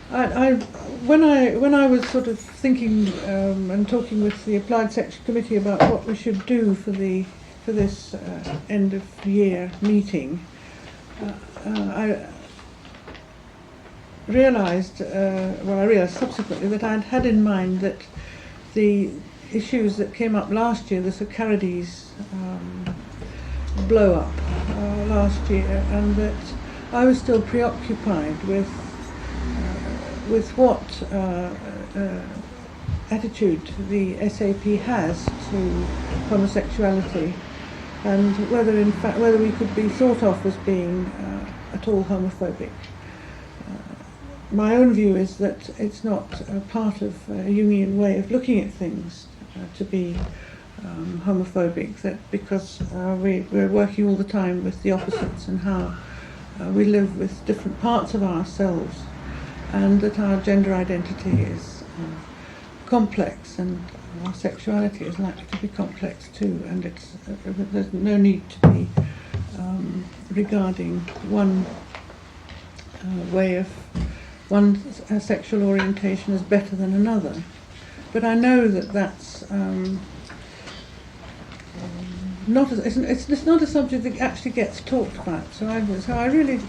When I was sort of thinking and talking with the Applied Section Committee about what we should do for this end of year meeting, I realised subsequently that I'd had in mind that the issues that came up last year, the Sexuality's blow up last year, and that I was still preoccupied with what attitude the SAP has to homosexuality, and whether we could be thought of as being at all homophobic. My own view is that it's not part of a Jungian way of looking at things to be homophobic, that because we're working all the time with the opposites and how we live with different parts of ourselves, and that our gender identity is complex, and our sexuality is likely to be complex too, and there's no need to be regarding one sexual orientation as better than another. But I know that that's it's not a subject that actually gets talked about. So I really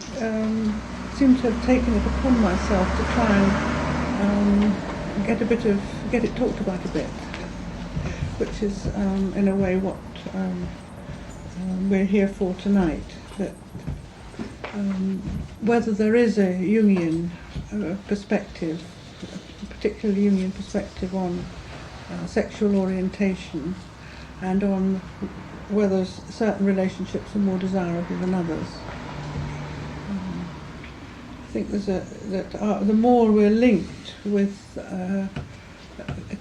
seem to have taken it upon myself to try and get it talked about a bit, which is in a way what we're here for tonight. That whether there is a Jungian perspective, a particular Jungian perspective on sexual orientation, and on whether certain relationships are more desirable than others. I think the more we're linked with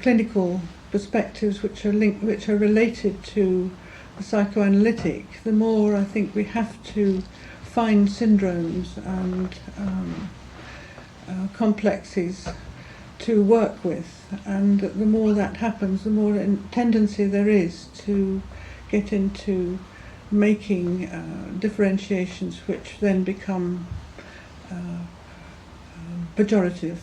clinical perspectives which are related to the psychoanalytic, the more I think we have to find syndromes and complexes to work with, and the more that happens, the more tendency there is to get into making differentiations which then become pejorative.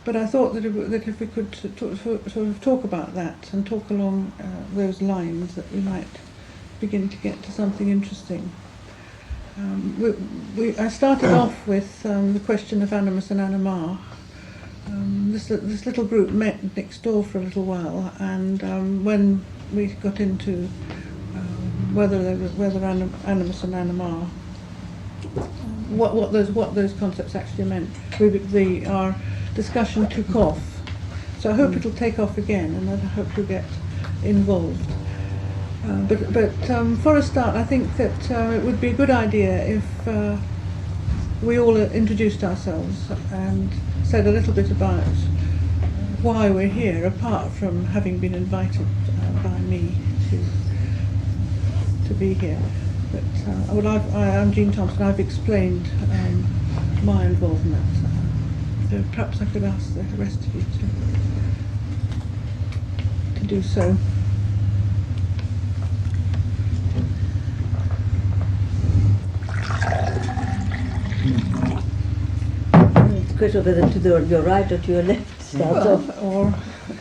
But I thought that if we could sort of talk about that and talk along those lines, that we might begin to get to something interesting. I started off with the question of animus and animar. This little group met next door for a little while, and when we got into whether animus and animar, what those concepts actually meant, our discussion took off. So I hope it'll take off again, and I hope you'll get involved. But for a start, I think that it would be a good idea if we all introduced ourselves and said a little bit about why we're here, apart from having been invited by me to be here. But I'm Jean Thomson. I've explained my involvement. So perhaps I could ask the rest of you to do so. It's a question of whether to your right or to your left starts off. Or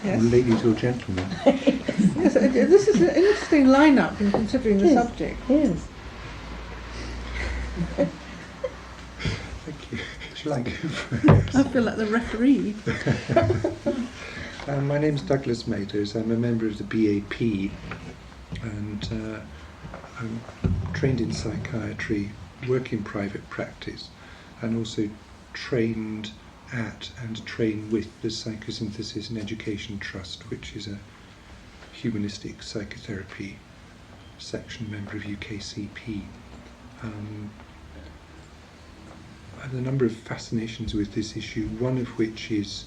yes. Ladies or gentlemen. Yes, this is an interesting lineup in considering the subject. Yes. Thank you. Shall I go first? I feel like the referee. My name's Douglas Maters. I'm a member of the BAP, and I'm trained in psychiatry, work in private practice, and also trained at and train with the Psychosynthesis and Education Trust, which is a humanistic psychotherapy section member of UKCP. I have a number of fascinations with this issue, one of which is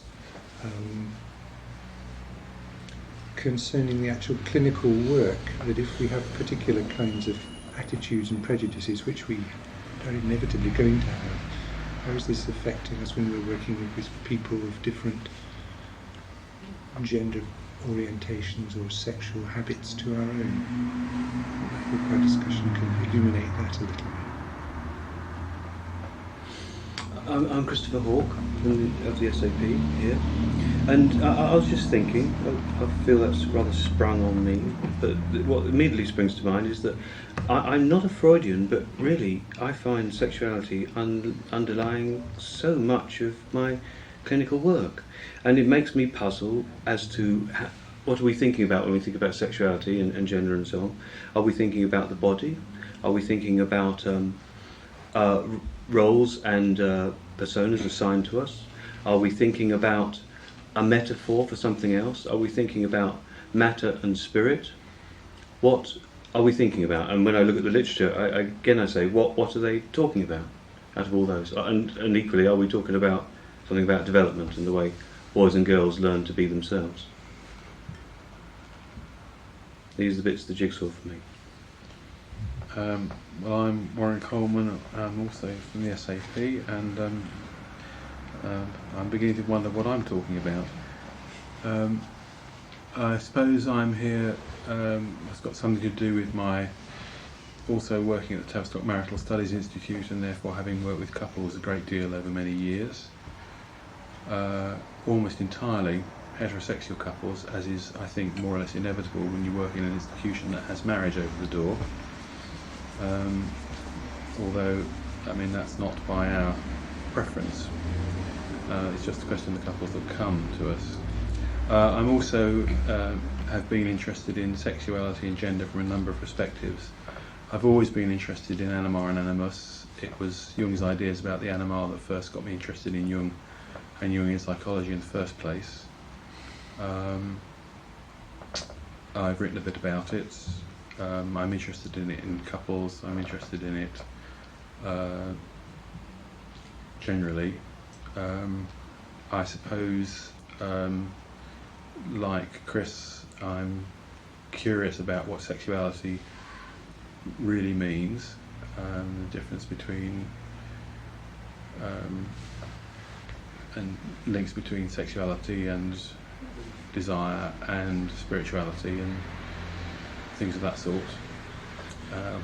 concerning the actual clinical work, that if we have particular kinds of attitudes and prejudices, which we are inevitably going to have, how is this affecting us when we're working with people of different gender orientations or sexual habits to our own? I hope our discussion can illuminate that a little bit. I'm Christopher Hauke of the SAP here, and I was just thinking, I feel that's rather sprung on me, but what immediately springs to mind is that I'm not a Freudian, but really I find sexuality underlying so much of my clinical work, and it makes me puzzle as to what are we thinking about when we think about sexuality and gender and so on. Are we thinking about the body? Are we thinking about roles and personas assigned to us? Are we thinking about a metaphor for something else? Are we thinking about matter and spirit? What are we thinking about? And when I look at the literature, I say, what are they talking about out of all those? And equally, are we talking about something about development and the way boys and girls learn to be themselves? These are the bits of the jigsaw for me. Well, I'm Warren Colman. I'm also from the SAP, and I'm beginning to wonder what I'm talking about. I suppose I'm here. It's got something to do with my also working at the Tavistock Marital Studies Institute, and therefore having worked with couples a great deal over many years, almost entirely heterosexual couples, as is, I think, more or less inevitable when you work in an institution that has marriage over the door. Although, I mean, that's not by our preference. It's just a question of the couples that come to us. I'm also have been interested in sexuality and gender from a number of perspectives. I've always been interested in anima and animus. It was Jung's ideas about the anima that first got me interested in Jung and Jungian psychology in the first place. I've written a bit about it. I'm interested in it in couples. I'm interested in it generally. I suppose, like Chris, I'm curious about what sexuality really means, the difference between and links between sexuality and desire and spirituality and things of that sort,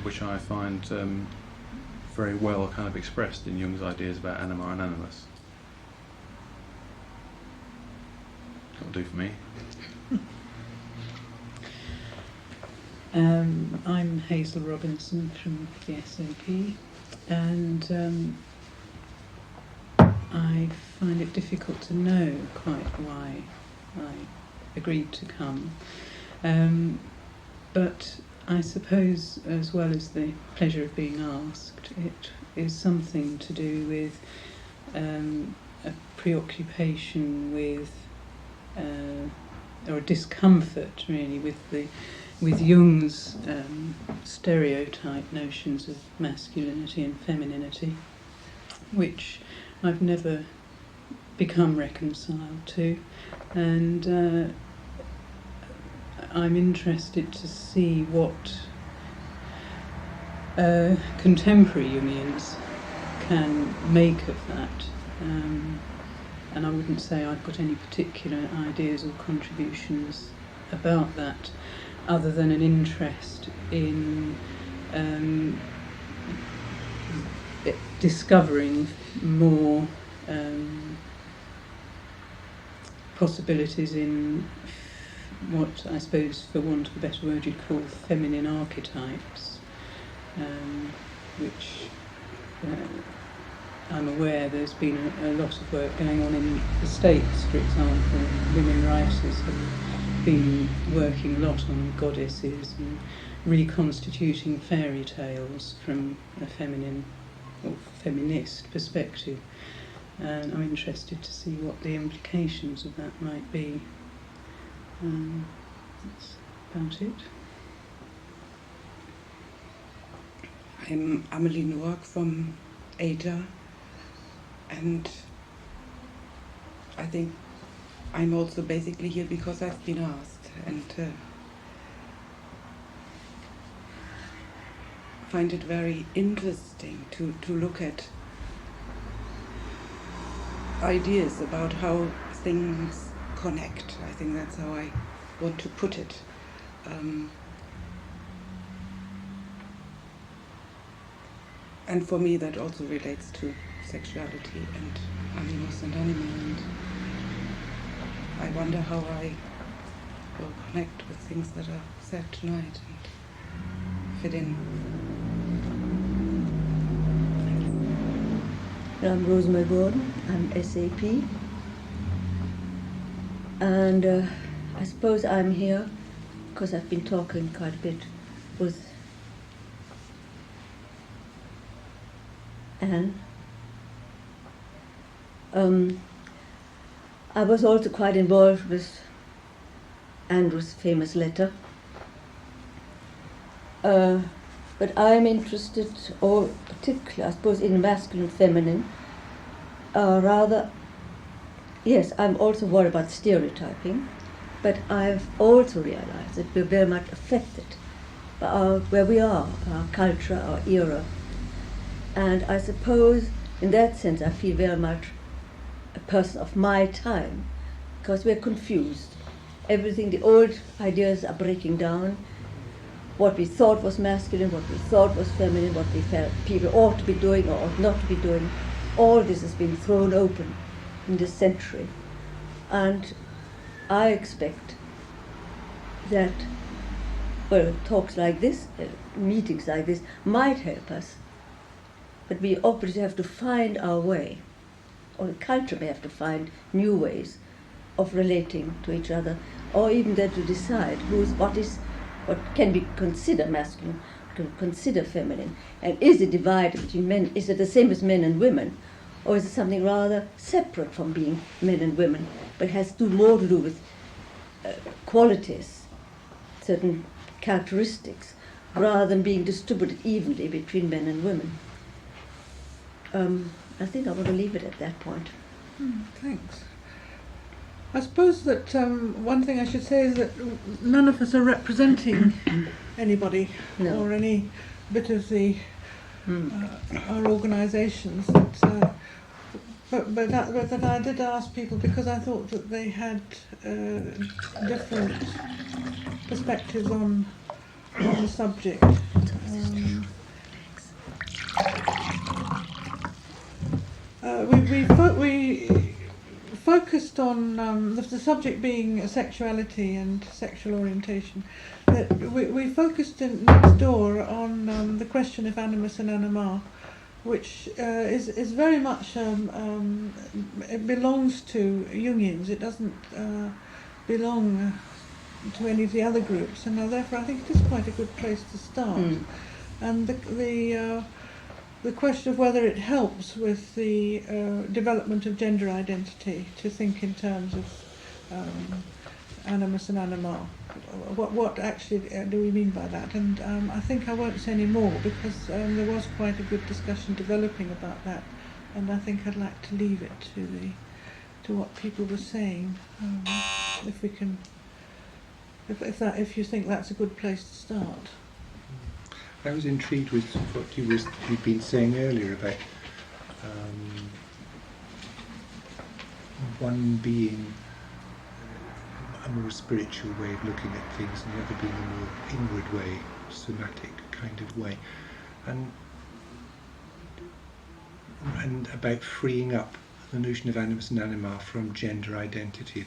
which I find very well kind of expressed in Jung's ideas about anima and animus. That'll do for me. I'm Hazel Robinson from the SAP, and I find it difficult to know quite why I agreed to come. But I suppose, as well as the pleasure of being asked, it is something to do with a preoccupation with, or a discomfort really, with Jung's stereotype notions of masculinity and femininity, which I've never become reconciled to, and I'm interested to see what contemporary Jungians can make of that, and I wouldn't say I've got any particular ideas or contributions about that, other than an interest in discovering more possibilities in what I suppose, for want of a better word, you'd call feminine archetypes, which I'm aware there's been a lot of work going on in the States, for example. Women writers have been working a lot on goddesses and reconstituting fairy tales from a feminine or feminist perspective. And I'm interested to see what the implications of that might be. That's about it. I'm Amelie Noack from Ada, and I think I'm also basically here because I've been asked, and find it very interesting to look at ideas about how things connect. I think that's how I want to put it. And for me that also relates to sexuality and animus and anima, and I wonder how I will connect with things that are said tonight and fit in. I'm Rosemary Gordon, I'm SAP, and I suppose I'm here because I've been talking quite a bit with Anne. I was also quite involved with Andrew's famous letter, but I'm interested, or particularly, I suppose, in masculine and feminine. Yes, I'm also worried about stereotyping, but I've also realized that we're very much affected by where we are, our culture, our era. And I suppose, in that sense, I feel very much a person of my time, because we're confused. Everything, the old ideas are breaking down. What we thought was masculine, what we thought was feminine, what we felt people ought to be doing or ought not to be doing, all this has been thrown open in this century. And I expect that, well, talks like this, meetings like this, might help us. But we obviously have to find our way, or the culture may have to find new ways of relating to each other, or even then to decide what can be considered masculine, to consider feminine, and is it divided between men? Is it the same as men and women, or is it something rather separate from being men and women, but has more to do with qualities, certain characteristics, rather than being distributed evenly between men and women? I think I want to leave it at that point. Thanks. I suppose that one thing I should say is that none of us are representing anybody No. or any bit of the our organisations. But that I did ask people because I thought that they had different perspectives on the subject. We focused on the subject being sexuality and sexual orientation. That we focused next door on the question of animus and anima, which is very much it belongs to Jungians. It doesn't belong to any of the other groups, and therefore I think it is quite a good place to start. And the question of whether it helps with the development of gender identity to think in terms of animus and anima. What actually do we mean by that? And I think I won't say any more because there was quite a good discussion developing about that, and I think I'd like to leave it to what people were saying. If we can, if you think that's a good place to start. I was intrigued with what you'd been saying earlier about one being a more spiritual way of looking at things and the other being a more inward way, somatic kind of way, and about freeing up the notion of animus and anima from gender identity.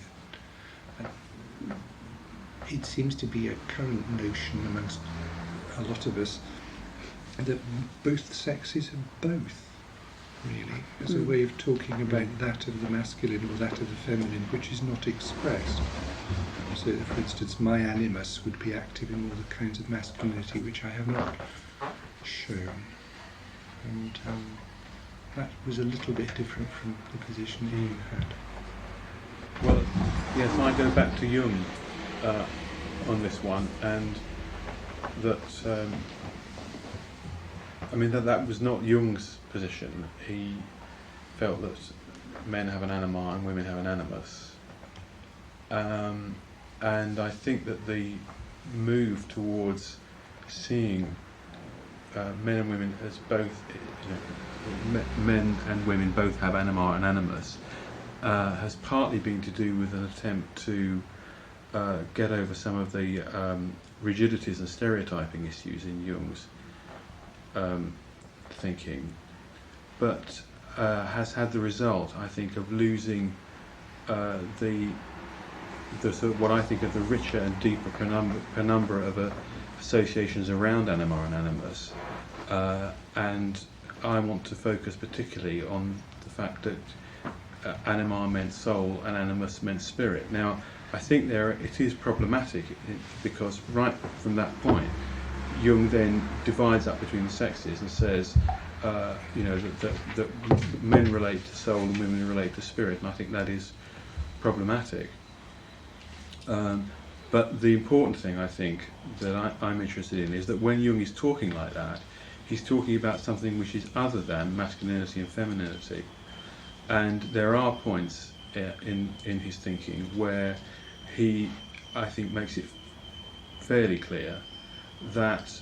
It seems to be a current notion amongst a lot of us that both sexes are both, really, as a way of talking about that of the masculine or that of the feminine which is not expressed. So, for instance, my animus would be active in all the kinds of masculinity which I have not shown. And that was a little bit different from the position that you had. Well, yes, I go back to Jung on this one, and that that was not Jung's position. He felt that men have an anima and women have an animus, and I think that the move towards seeing men and women as both, men and women both have anima and animus, has partly been to do with an attempt to get over some of the rigidities and stereotyping issues in Jung's thinking. But has had the result, I think, of losing the sort of what I think of the richer and deeper penumbra of associations around anima and animus, and I want to focus particularly on the fact that anima meant soul and animus meant spirit. Now, I think it is problematic because right from that point, Jung then divides up between the sexes and says, that men relate to soul and women relate to spirit, and I think that is problematic. But the important thing, I think, that I'm interested in is that when Jung is talking like that, he's talking about something which is other than masculinity and femininity. And there are points in his thinking where he, I think, makes it fairly clear that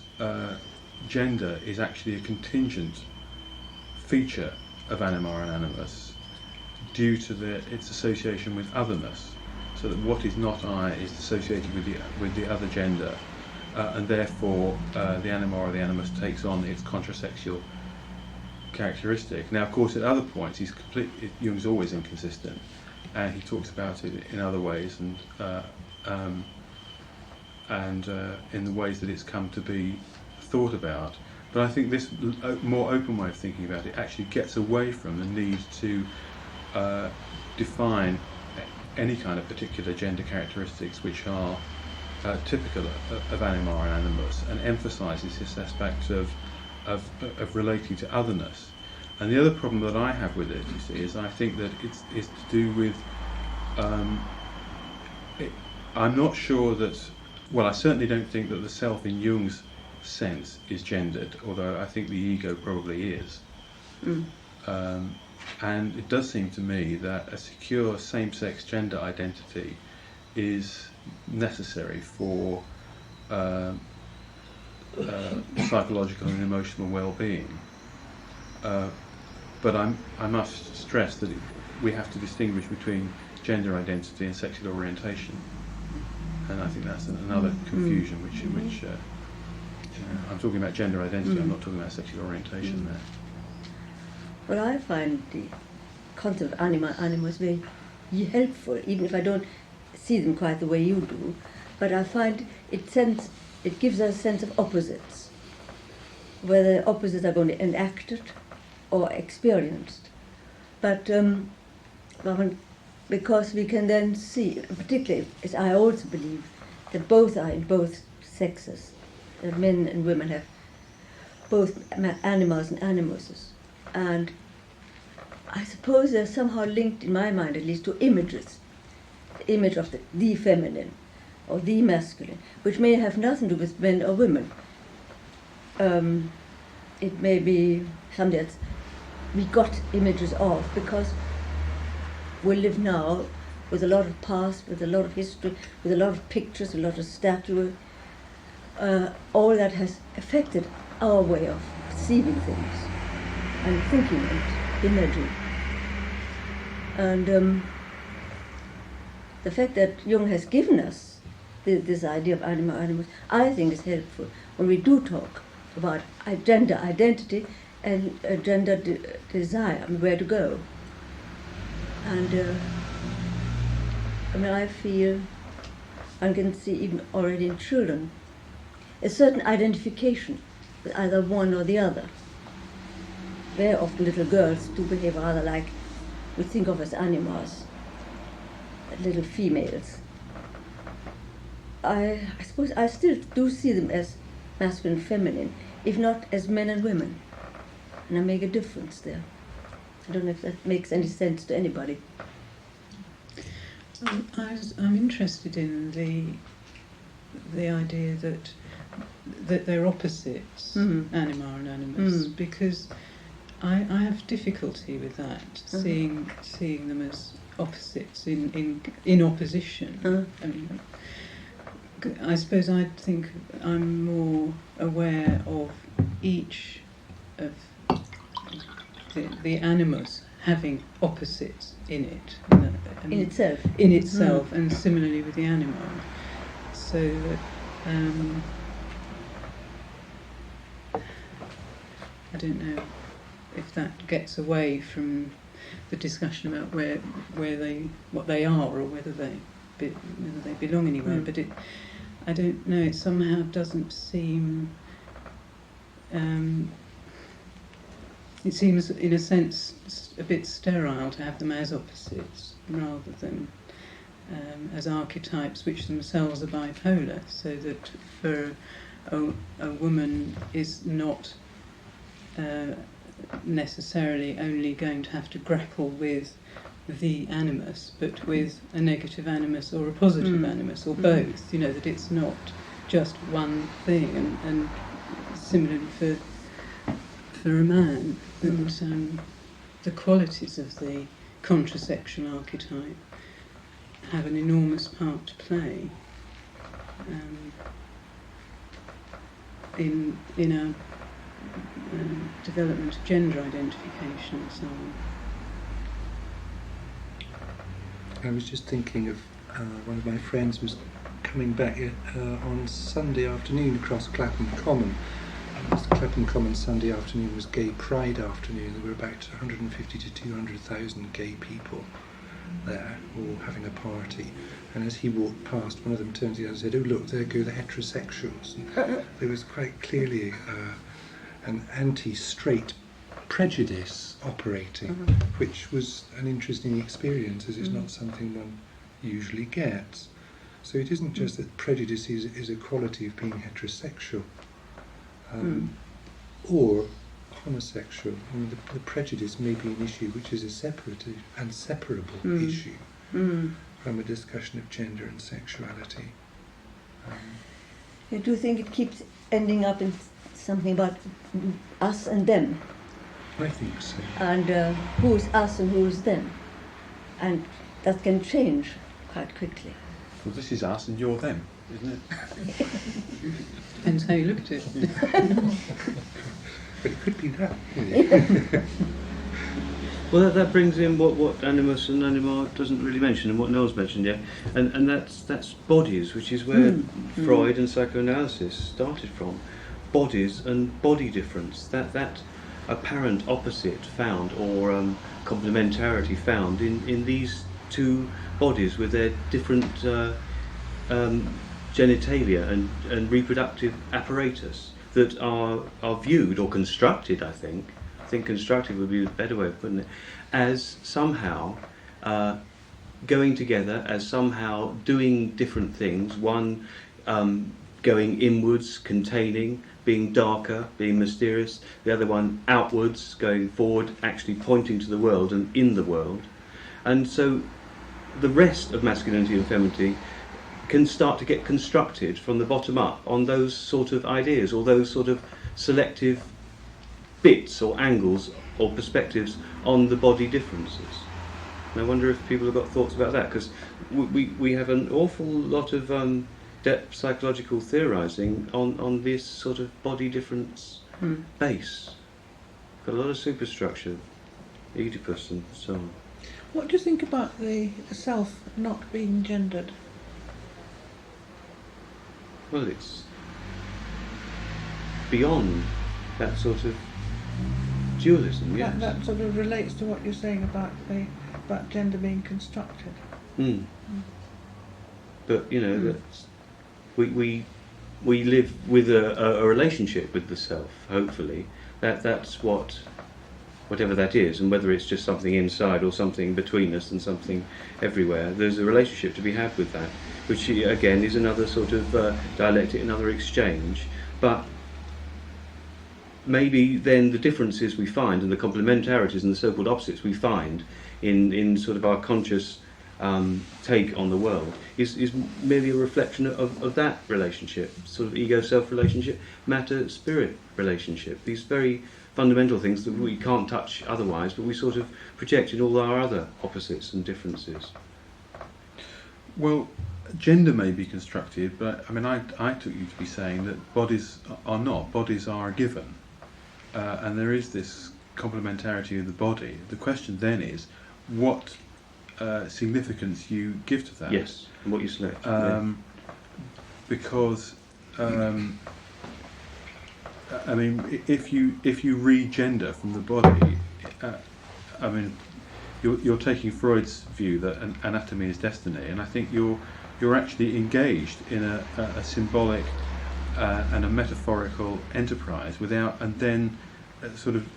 gender is actually a contingent feature of anima and animus due to its association with otherness. So that what is not I is associated with the other gender, and therefore the anima or the animus takes on its contrasexual characteristic. Now, of course, at other points, Jung's always inconsistent, and he talks about it in other ways, and in the ways that it's come to be thought about. But I think this more open way of thinking about it actually gets away from the need to define any kind of particular gender characteristics which are typical of anima and animus, and emphasises this aspect of relating to otherness. And the other problem that I have with it, you see, is I think that it's to do with I'm not sure that, well, I certainly don't think that the self in Jung's sense is gendered, although I think the ego probably is. And it does seem to me that a secure same-sex gender identity is necessary for psychological and emotional well-being. But I must stress that we have to distinguish between gender identity and sexual orientation, and I think that's another confusion which I'm talking about gender identity. I'm not talking about sexual orientation there. Well, I find the concept of anima and animus very helpful, even if I don't see them quite the way you do. But I find it gives us a sense of opposites, whether opposites are going to be enacted or experienced. But because we can then see, particularly as I also believe, that both are in both sexes, that men and women have both animals and animuses. And I suppose they're somehow linked, in my mind at least, to images. The image of the feminine or the masculine, which may have nothing to do with men or women. It may be something that we got images of because we live now with a lot of past, with a lot of history, with a lot of pictures, a lot of statuary. All that has affected our way of perceiving things and thinking and imaging. And the fact that Jung has given us this idea of anima animus, I think is helpful when we do talk about gender identity and gender desire, where to go. And I feel, I can see even already in children, a certain identification with either one or the other. Very often little girls do behave rather like we think of as animals, little females. I suppose I still do see them as masculine and feminine, if not as men and women. And I make a difference there. I don't know if that makes any sense to anybody. I'm interested in the idea that they're opposites, anima and animus, because I have difficulty with that, seeing them as opposites in opposition. I mean, I suppose I think I'm more aware of each of the animus having opposites in it. In itself. In itself, and similarly with the animal. So that, I don't know if that gets away from the discussion about what they are or whether they belong anywhere. But I don't know. It somehow doesn't seem. It seems, in a sense, a bit sterile to have them as opposites rather than as archetypes which themselves are bipolar, so that for a woman is not necessarily only going to have to grapple with the animus, but with a negative animus or a positive animus, or both, you know, that it's not just one thing, and similarly for a man, that the qualities of the contrasexual archetype have an enormous part to play in our development of gender identification and so on. I was just thinking of one of my friends was coming back on Sunday afternoon across Clapham Common. Clapham Common Sunday afternoon was Gay Pride afternoon. There were about 150 to 200,000 gay people there, all having a party. And as he walked past, one of them turned to the other and said, "Oh look, there go the heterosexuals." And there was quite clearly an anti-straight prejudice operating, which was an interesting experience, as it's not something one usually gets. So it isn't just that prejudice is a quality of being heterosexual or homosexual. I mean, the prejudice may be an issue which is a separate and separable issue from a discussion of gender and sexuality. I do think it keeps ending up in something about us and them, I think so. and who's us and who's them, and that can change quite quickly. Well, this is us and you're them, isn't it? Depends how you look at it. But it could be that. Really. Well, that brings in what animus and anima doesn't really mention, and what Noel's mentioned, yeah, and that's bodies, which is where Freud and psychoanalysis started from. Bodies and body difference, that apparent opposite found, or complementarity found in these two bodies with their different genitalia and reproductive apparatus that are viewed or constructed, I think constructed would be a better way of putting it, as somehow going together, as somehow doing different things, one going inwards, containing, being darker, being mysterious, the other one outwards, going forward, actually pointing to the world and in the world. And so the rest of masculinity and femininity can start to get constructed from the bottom up on those sort of ideas, or those sort of selective bits or angles or perspectives on the body differences. And I wonder if people have got thoughts about that, because we have an awful lot of depth psychological theorising on this sort of body difference base. Got a lot of superstructure, Oedipus and so on. What do you think about the self not being gendered? Well, it's beyond that sort of dualism, yes. That sort of relates to what you're saying about gender being constructed. But you know, that's, we live with a relationship with the self. Hopefully, that's whatever that is, and whether it's just something inside or something between us and something everywhere. There's a relationship to be had with that, which again is another sort of dialectic, another exchange. But maybe then the differences we find and the complementarities and the so-called opposites we find in sort of our conscious take on the world is merely a reflection of that relationship, sort of ego-self relationship, matter-spirit relationship. These very fundamental things that we can't touch otherwise, but we sort of project in all our other opposites and differences. Well, gender may be constructed, but I mean, I took you to be saying that bodies are not. Bodies are a given. And there is this complementarity of the body. The question then is what significance you give to that. Yes, and what you select. Because I mean, if you read gender from the body, I mean, you're taking Freud's view that anatomy is destiny, and I think you're actually engaged in a symbolic and a metaphorical enterprise and then sort of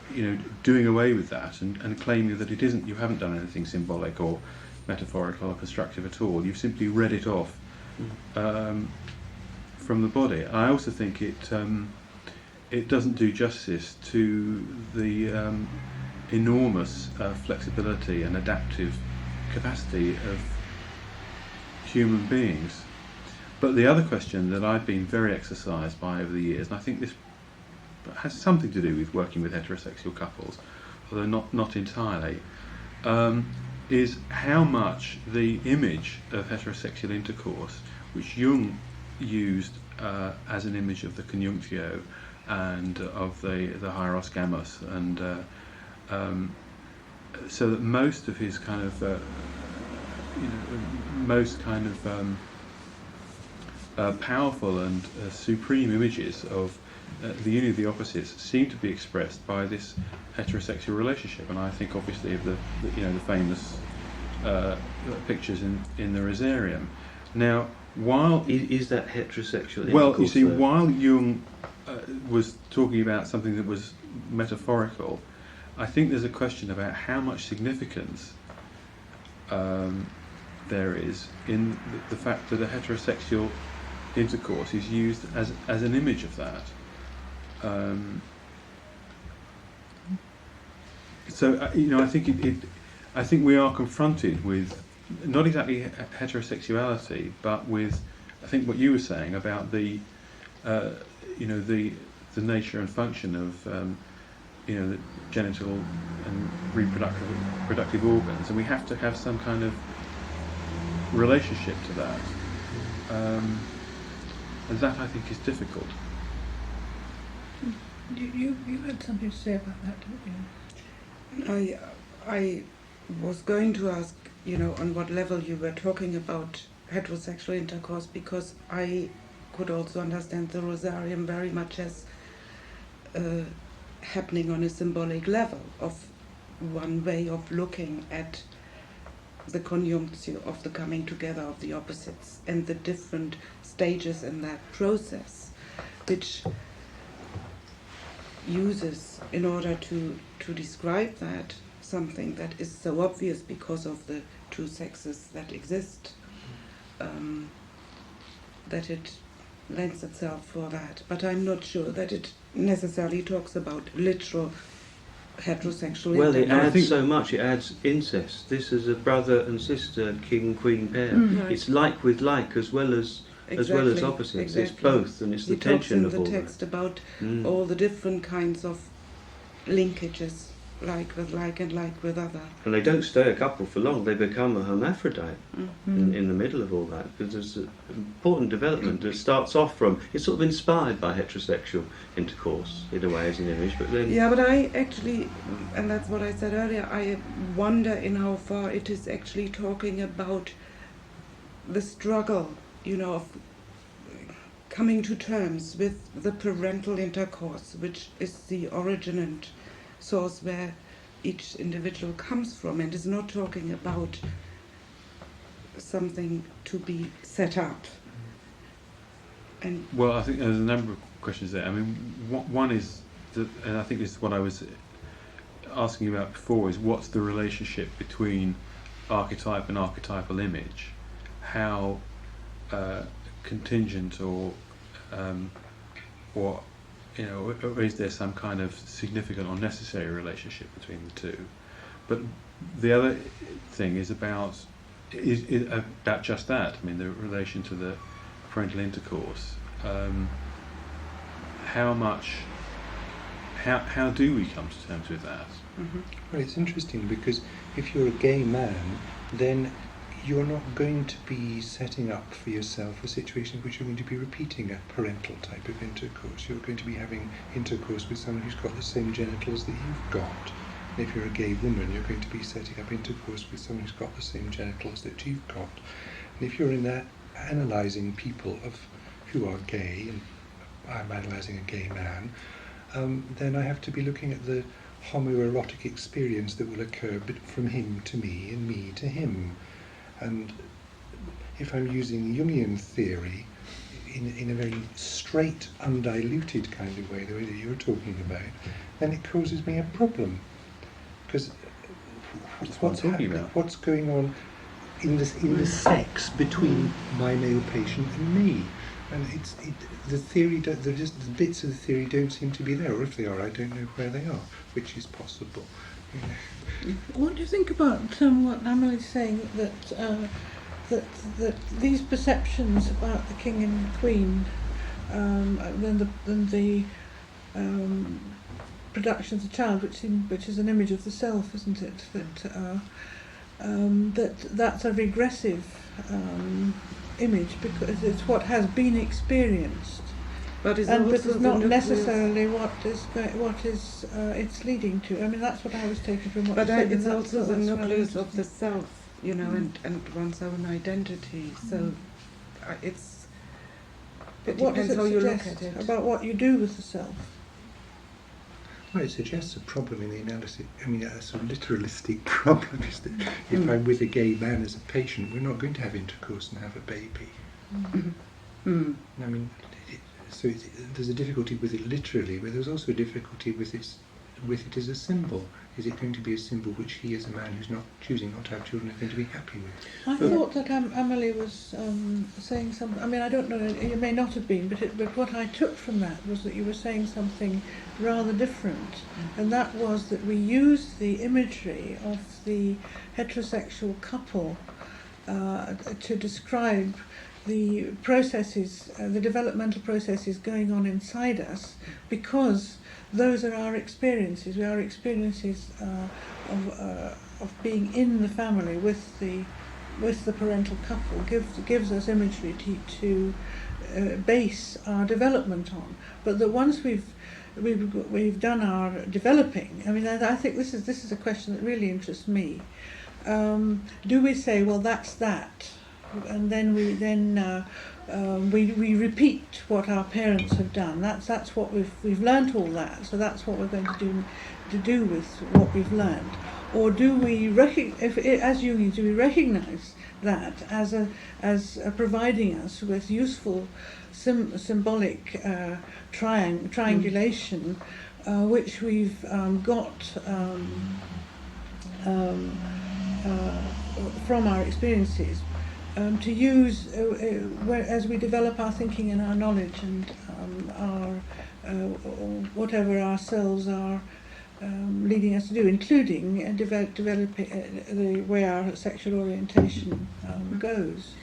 doing away with that and claiming that it isn't. You haven't done anything symbolic or metaphorical or constructive at all. You've simply read it off from the body. I also think it doesn't do justice to the enormous flexibility and adaptive capacity of human beings. But the other question that I've been very exercised by over the years, and I think this has something to do with working with heterosexual couples, although not entirely, is how much the image of heterosexual intercourse, which Jung used as an image of the conjunctio and of the hieros gamos, and so that most of his kind of powerful and supreme images of the union of the opposites seem to be expressed by this heterosexual relationship. And I think obviously of the famous pictures in the Rosarium. Now, while is that heterosexual? Well, you see, while Jung was talking about something that was metaphorical, I think there's a question about how much significance there is in the fact that a heterosexual intercourse is used as an image of that. I think we are confronted with not exactly heterosexuality, but with, I think, what you were saying about the nature and function of the genital and reproductive organs, and we have to have some kind of relationship to that, and that I think is difficult. You had something to say about that, didn't you? I was going to ask, on what level you were talking about heterosexual intercourse, because I could also understand the Rosarium very much as happening on a symbolic level, of one way of looking at the conjunctio of the coming together of the opposites and the different stages in that process, which uses, in order to describe that, something that is so obvious because of the two sexes that exist, that it lends itself for that. But I'm not sure that it necessarily talks about literal heterosexual Well, it intercourse. adds so much. It adds incest. This is a brother and sister, king-queen pair. Right. It's like with like, as well as opposites. Exactly. It's both, and it's the tension of all He talks in the text about all the different kinds of linkages, like with like and like with other. And they don't stay a couple for long. They become a hermaphrodite in the middle of all that, because there's an important development that starts off from, it's sort of inspired by heterosexual intercourse in a way as an image, but then... Yeah, but I actually, and that's what I said earlier, I wonder in how far it is actually talking about the struggle, of coming to terms with the parental intercourse, which is the origin and source where each individual comes from, and is not talking about something to be set up. And Well, I think there's a number of questions there. I mean, one is, and I think this is what I was asking about before, is what's the relationship between archetype and archetypal image? How contingent or is there some kind of significant or necessary relationship between the two? But the other thing is about just that. I mean, the relation to the parental intercourse. How do we come to terms with that? Well, it's interesting because if you're a gay man, then you're not going to be setting up for yourself a situation in which you're going to be repeating a parental type of intercourse. You're going to be having intercourse with someone who's got the same genitals that you've got. And if you're a gay woman, you're going to be setting up intercourse with someone who's got the same genitals that you've got. And if you're in that analysing people who are gay, and I'm analysing a gay man, then I have to be looking at the homoerotic experience that will occur from him to me and me to him. And if I'm using Jungian theory in a very straight, undiluted kind of way, the way that you're talking about, then it causes me a problem. Because what's going on in the sex between my male patient and me? And the theory, the bits of the theory don't seem to be there, or if they are, I don't know where they are, which is possible. What do you think about what Amelie's saying, that these perceptions about the king and queen, and the production of the child, which is an image of the self, isn't it? That's a regressive image because it's what has been experienced, but it's not necessarily what is it's leading to. I mean, that's what I was taking from what you said. But it's also the nucleus of the self, you know, and one's own identity. So it depends how you look at it. About what you do with the self. Well, it suggests a problem in the analysis. I mean, a sort of literalistic problem is that if I'm with a gay man as a patient, we're not going to have intercourse and have a baby. I mean, there's a difficulty with it literally, but there's also a difficulty with it as a symbol. Is it going to be a symbol which he, as a man who's not choosing not to have children, is going to be happy with? I thought that Amelie was saying something. I mean, I don't know. You may not have been, but what I took from that was that you were saying something rather different, and that was that we use the imagery of the heterosexual couple to describe the processes, the developmental processes going on inside us, because those are our experiences. Our experiences of being in the family with the parental couple gives us imagery to base our development on. But that once we've done our developing, I mean, I think this is a question that really interests me. Do we say, well, that's that, and then we repeat what our parents have done? That's what we've learnt all that, so that's what we're going to do with what we've learnt. Or do we as Jungians, do we recognise that as providing us with useful symbolic triangulation, which we've got from our experiences, to use as we develop our thinking and our knowledge and our whatever ourselves are leading us to do, including developing the way our sexual orientation goes.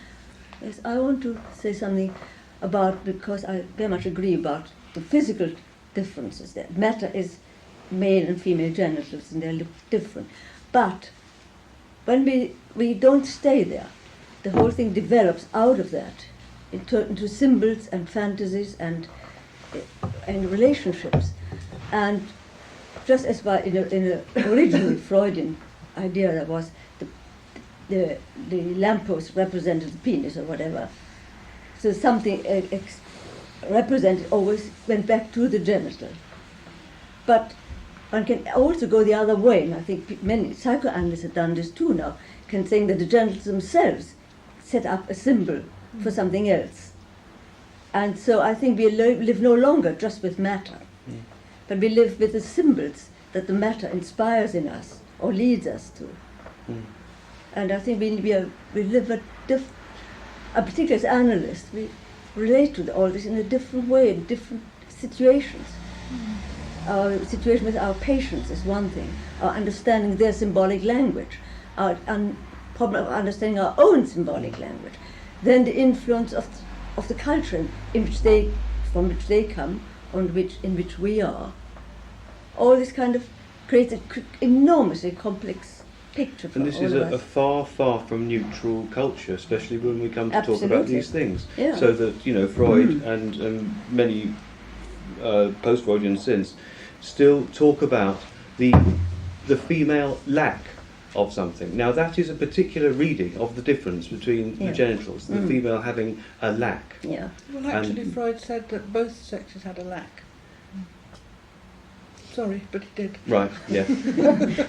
Yes, I want to say something about, because I very much agree about the physical differences. That matter is male and female genitals, and they look different. But when we don't stay there, the whole thing develops out of that into symbols and fantasies and relationships. And just as in a originally Freudian idea, that was the lamppost represented the penis or whatever. So something represented always went back to the genital. But one can also go the other way, and I think many psychoanalysts have done this too now, can think that the genitals themselves set up a symbol for something else. And so I think we live no longer just with matter, but we live with the symbols that the matter inspires in us or leads us to. And I think we live particularly as analysts, we relate to all this in a different way, in different situations. Our situation with our patients is one thing, our understanding their symbolic language, our problem of understanding our own symbolic language, then the influence of the culture from which they come, in which we are. All this kind of creates an enormously complex picture for all of us. And this is a far, far from neutral culture, especially when we come to Absolutely. talk about these things. Yeah. So that, Freud and many post-Freudian since still talk about the female lack of something. Now that is a particular reading of the difference between the genitals, the female having a lack. Yeah. Well, actually, Freud said that both sexes had a lack. sorry, but he did. Right, yeah.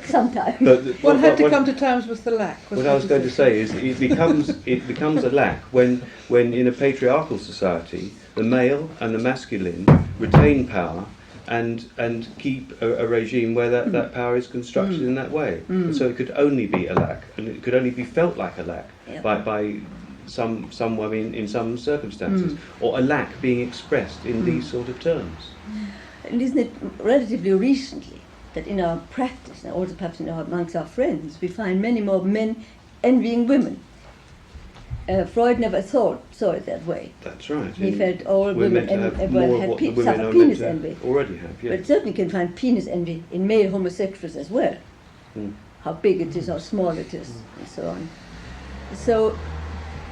Sometimes. But One had to come to terms with the lack. what I was going to say is it becomes a lack when in a patriarchal society the male and the masculine retain power and keep a regime where that power is constructed in that way. And so it could only be a lack, and it could only be felt like a lack by some women in some circumstances, or a lack being expressed in these sort of terms. And isn't it relatively recently that in our practice, and also perhaps amongst our friends, we find many more men envying women? Freud never saw it that way. That's right. He felt all We're women meant to have had more of what the women suffer are penis meant to envy. already have. Yeah. But certainly can find penis envy in male homosexuals as well. How big it is, how small it is, and so on. So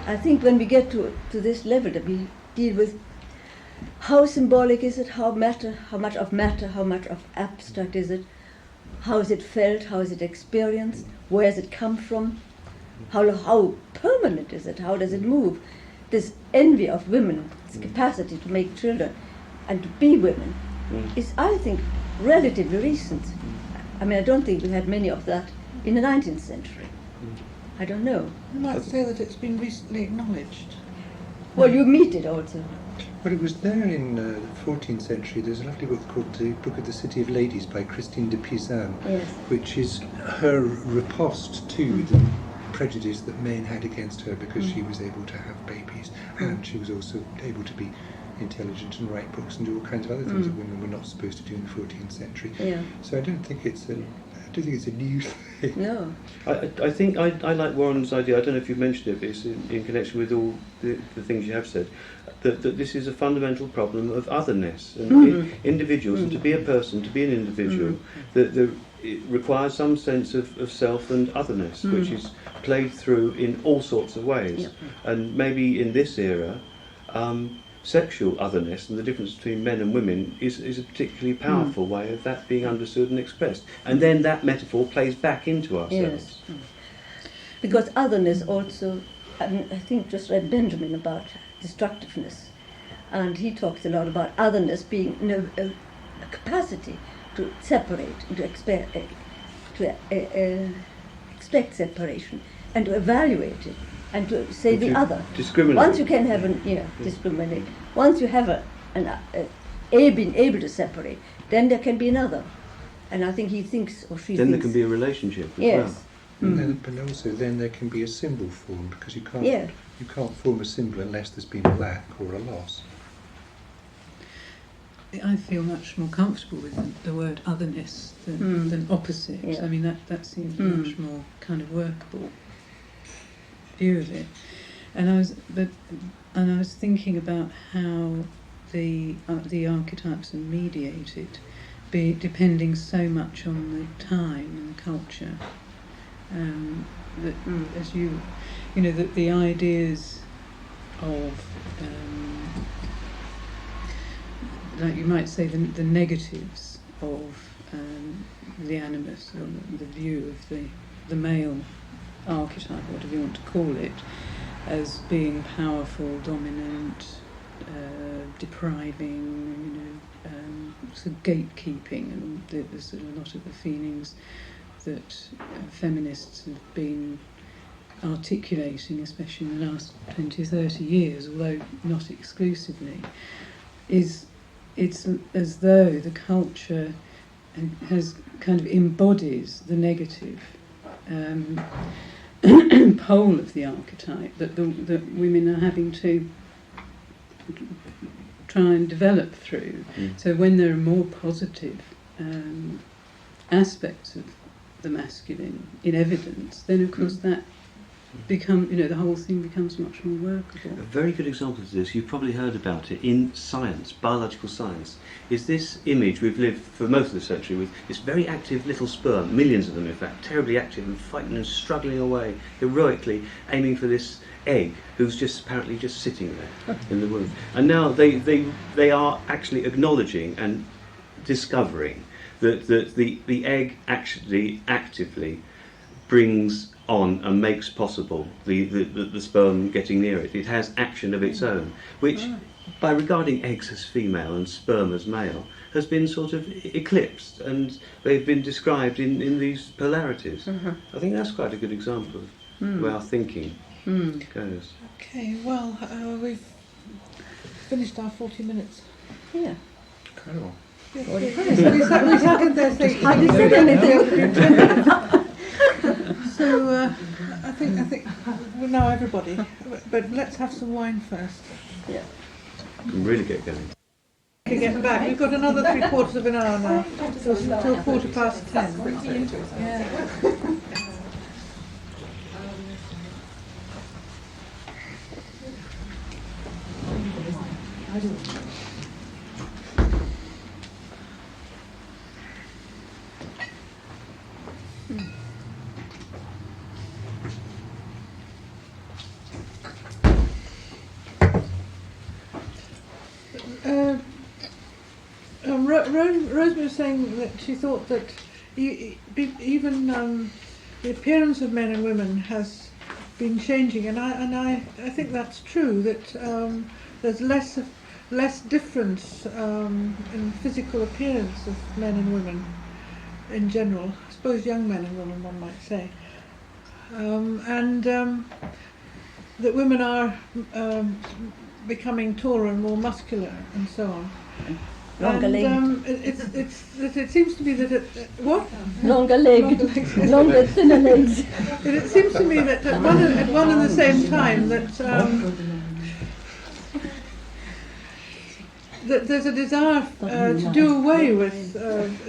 I think when we get to this level that we deal with how symbolic is it, how much of abstract is it, how is it felt, how is it experienced, where does it come from, how permanent is it, how does it move? This envy of women's capacity to make children and to be women is, I think, relatively recent. I mean, I don't think we had many of that in the 19th century. I don't know. You might say that it's been recently acknowledged. Well, you meet it also. Well, it was there in the 14th century. There's a lovely book called The Book of the City of Ladies by Christine de Pizan, Yes. which is her riposte to the prejudice that men had against her because she was able to have babies, and she was also able to be intelligent and write books and do all kinds of other things that women were not supposed to do in the 14th century. Yeah. So I don't think it's a new thing. No. I think I like Warren's idea. I don't know if you've mentioned it, but it's in connection with all the things you have said, that this is a fundamental problem of otherness and individuals, and to be a person, to be an individual, that it requires some sense of self and otherness, which is played through in all sorts of ways. And maybe in this era, sexual otherness and the difference between men and women is a particularly powerful way of that being understood and expressed. And then that metaphor plays back into ourselves. Yes. Because otherness also, I think just read Benjamin about destructiveness, and he talks a lot about otherness being a capacity to separate, to expect separation, and to evaluate it, and to say And the to other. discriminate. Once you can have discriminate. Once you have been able to separate, then there can be another. And I think he thinks, or she Then thinks. there can be a relationship as Yes. well. But also then there can be a symbol formed, because you can't form a symbol unless there's been a lack or a loss. I feel much more comfortable with the word otherness than opposite. Yeah. I mean, that seems much more kind of workable view of it. And I was thinking about how the archetypes are mediated, depending so much on the time and the culture. That as the ideas of like you might say the negatives of the animus, or the view of the male archetype, whatever you want to call it, as being powerful, dominant, depriving, sort of gatekeeping, and there's sort of a lot of the feelings that feminists have been articulating, especially in the last 20, 30 years, although not exclusively, it's as though the culture has kind of embodies the negative pole of the archetype that women are having to try and develop through. So when there are more positive aspects of the masculine in evidence, then of course that the whole thing becomes much more workable. A very good example of this, you've probably heard about it in science, biological science, is this image we've lived for most of the century with this very active little sperm, millions of them in fact, terribly active and fighting and struggling away, heroically aiming for this egg, who's just apparently just sitting there in the womb. And now they are actually acknowledging and discovering that the egg actually actively brings on and makes possible the sperm getting near it. It has action of its own, which, by regarding eggs as female and sperm as male, has been sort of eclipsed, and they've been described in these polarities. I think that's quite a good example of where our thinking goes. Okay, well, we've finished our 40 minutes. Yeah. Incredible. We sat in there thinking. I didn't say anything. So I think well, now everybody, but let's have some wine first. Yeah. Can really get going. To get back, we've got another 3/4 of an hour now, till 10:15. Yeah. Rosemary was saying that she thought that even the appearance of men and women has been changing, and I think that's true. That there's less difference in physical appearance of men and women in general. I suppose young men and women, one might say, and that women are becoming taller and more muscular and so on. Longer legged. It seems to me that what? Longer legged. Longer, thinner legs. It seems to me that at one and the same time that that there's a desire to do away with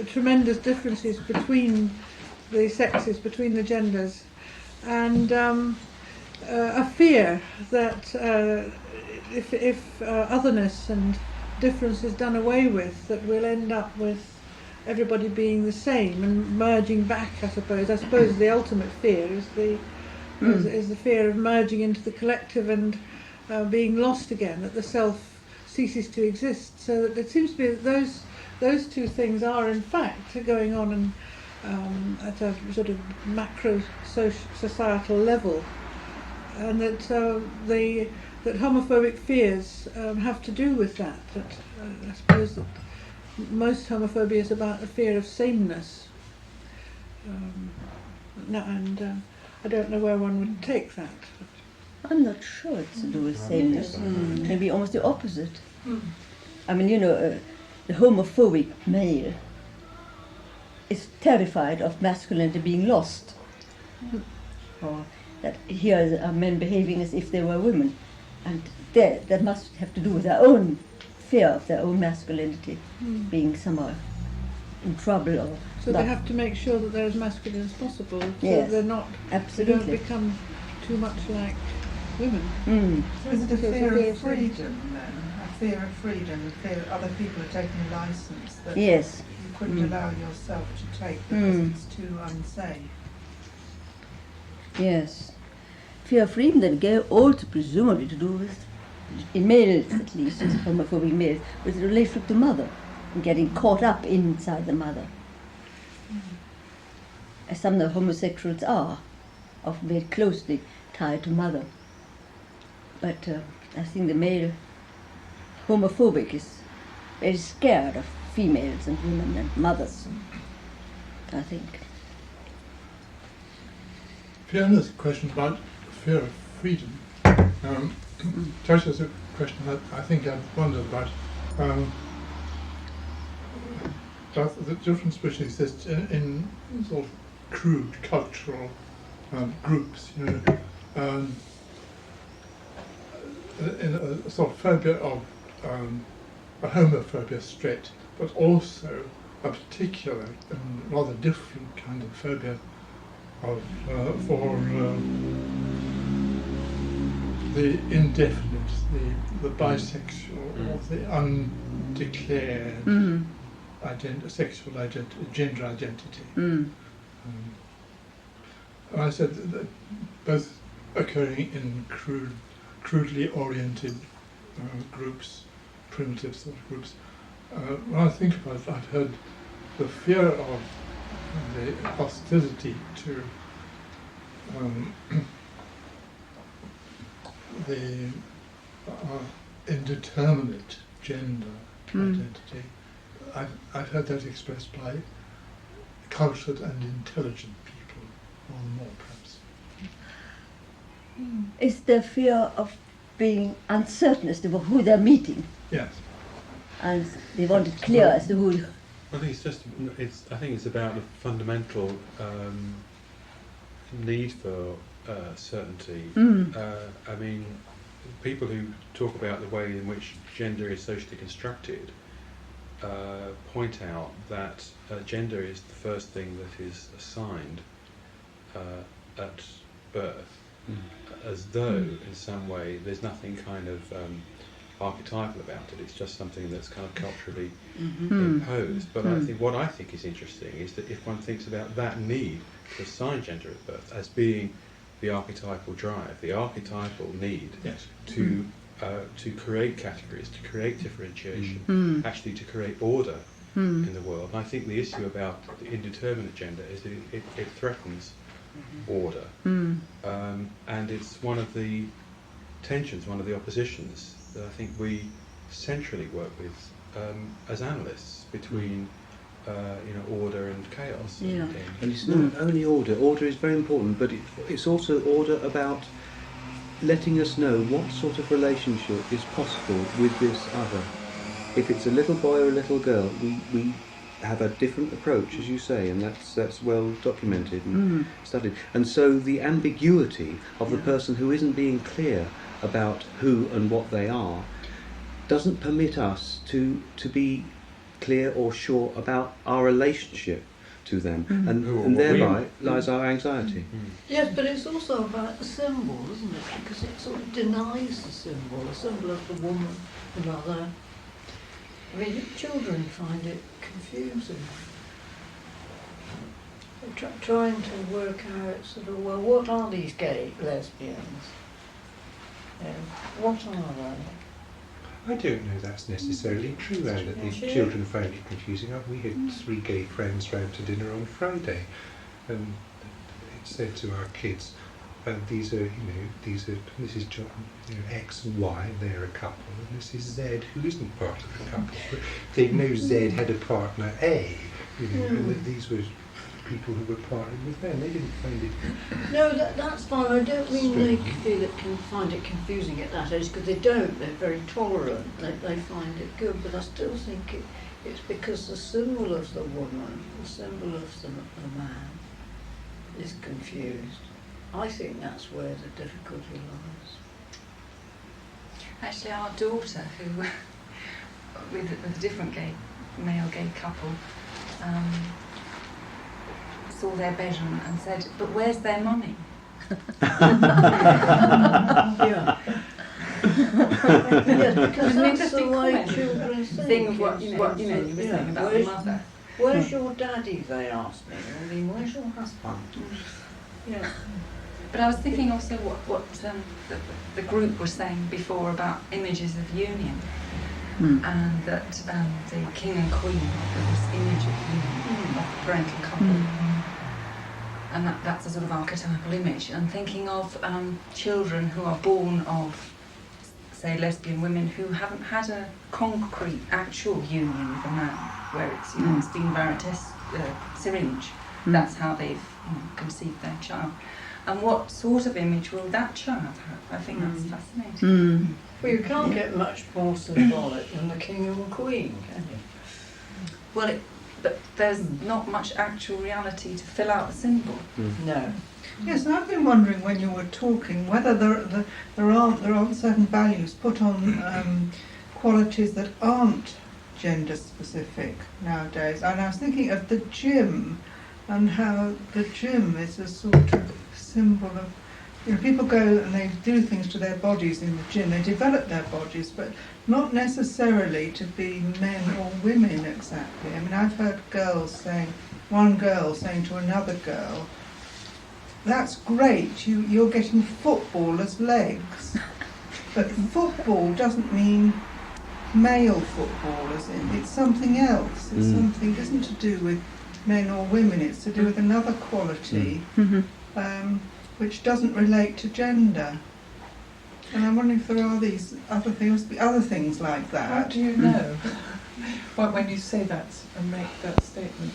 tremendous differences between the sexes, between the genders, and a fear that if otherness and difference is done away with, that we'll end up with everybody being the same and merging back. I suppose the ultimate fear is the fear of merging into the collective and being lost again, that the self ceases to exist. So that it seems to be that those two things are in fact going on at a sort of macro societal level, and that that homophobic fears have to do with that. That I suppose that most homophobia is about the fear of sameness, and I don't know where one would take that. I'm not sure it's to do with sameness. Maybe almost the opposite. I mean, the homophobic male is terrified of masculinity being lost, or that here are men behaving as if they were women. And that must have to do with their own fear of their own masculinity being somehow in trouble or so they have to make sure that they're as masculine as possible, so yes, they're not, absolutely, they don't become too much like women. So is it a fear of freedom then? A fear of freedom, a fear that other people are taking a license that yes, you couldn't allow yourself to take because it's too unsafe? Yes. Fear of freedom that go also presumably to do with, in males at least, homophobic males, with the relationship to mother, and getting caught up inside the mother. As some of the homosexuals are very closely tied to mother. But I think the male homophobic is very scared of females and women and mothers, I think. Fiona's question about fear of freedom. Joshua's a question that I think I've wondered about the difference which exists in sort of crude cultural groups, in a sort of phobia of a homophobia straight, but also a particular and rather different kind of phobia of for the indefinite, the bisexual, or the undeclared sexual identity, gender identity. And I said that both occurring in crudely oriented groups, primitive sort of groups. When I think about it, I've heard the fear of the hostility to the indeterminate gender identity I've heard that expressed by cultured and intelligent people, more and more perhaps. Is the fear of being uncertain as to who they're meeting, Yes. and they want it clear as to who. I think I think it's about the fundamental need for certainty. I mean, people who talk about the way in which gender is socially constructed point out that gender is the first thing that is assigned at birth, as though in some way there's nothing kind of archetypal about it. It's just something that's kind of culturally imposed. But I think what I think is interesting is that if one thinks about that need to assign gender at birth as being the archetypal drive, the archetypal need to create categories, to create differentiation, actually to create order in the world. And I think the issue about the indeterminate gender is that it threatens order, and it's one of the tensions, one of the oppositions that I think we centrally work with as analysts between order and chaos. Yeah. And it's not only order. Order is very important, but it's also order about letting us know what sort of relationship is possible with this other. If it's a little boy or a little girl, we have a different approach, as you say, and that's well documented and studied. And so the ambiguity of the person who isn't being clear about who and what they are doesn't permit us to be clear or sure about our relationship to them, and thereby lies our anxiety. Yes, but it's also about the symbol, isn't it? Because it sort of denies the symbol of the woman, the mother. I mean, children find it confusing. They're trying to work out sort of, well, what are these gay lesbians? What are they? I don't know that's necessarily true, Anne, that these children find it confusing. We had 3 gay friends round to dinner on Friday, and it said to our kids, this is John, X and Y, and they're a couple, and this is Z, who isn't part of the couple. But they know Z had a partner A, and that these were people who were partnered with them. They didn't find it. No, that's fine. I don't mean they can find it confusing at that age, because they don't. They're very tolerant. They find it good, but I still think it's because the symbol of the woman, the symbol of the man, is confused. I think that's where the difficulty lies. Actually, our daughter, who with a different male gay couple, saw their bedroom and said, "But where's their mummy?" Yeah. Yes, because that's the way children think. Of what you were saying about the mother. Where's your daddy? They asked me. I mean, where's your husband? Yeah. But I was thinking also what the group was saying before about images of union, and that the king and queen of this image of union, of the parental couple, and that's a sort of archetypal image. And thinking of children who are born of, say, lesbian women who haven't had a concrete, actual union with a man, where it's it's been varicose syringe. That's how they've conceived their child. And what sort of image will that child have? I think that's fascinating. Well, you can't get much more symbolic than the king and queen, can you? Well, but there's not much actual reality to fill out the symbol. No. Yes, I've been wondering when you were talking whether there aren't certain values put on qualities that aren't gender specific nowadays. And I was thinking of the gym, and how the gym is a sort of symbol of, people go and they do things to their bodies in the gym, they develop their bodies, but not necessarily to be men or women exactly. I mean, I've heard one girl saying to another girl, "That's great, you're getting footballers' legs." But football doesn't mean male footballers, it's something else. It's something, it isn't to do with men or women, it's to do with another quality, which doesn't relate to gender. And I'm wondering if there are these other things like that. How do you know? when you say that and make that statement.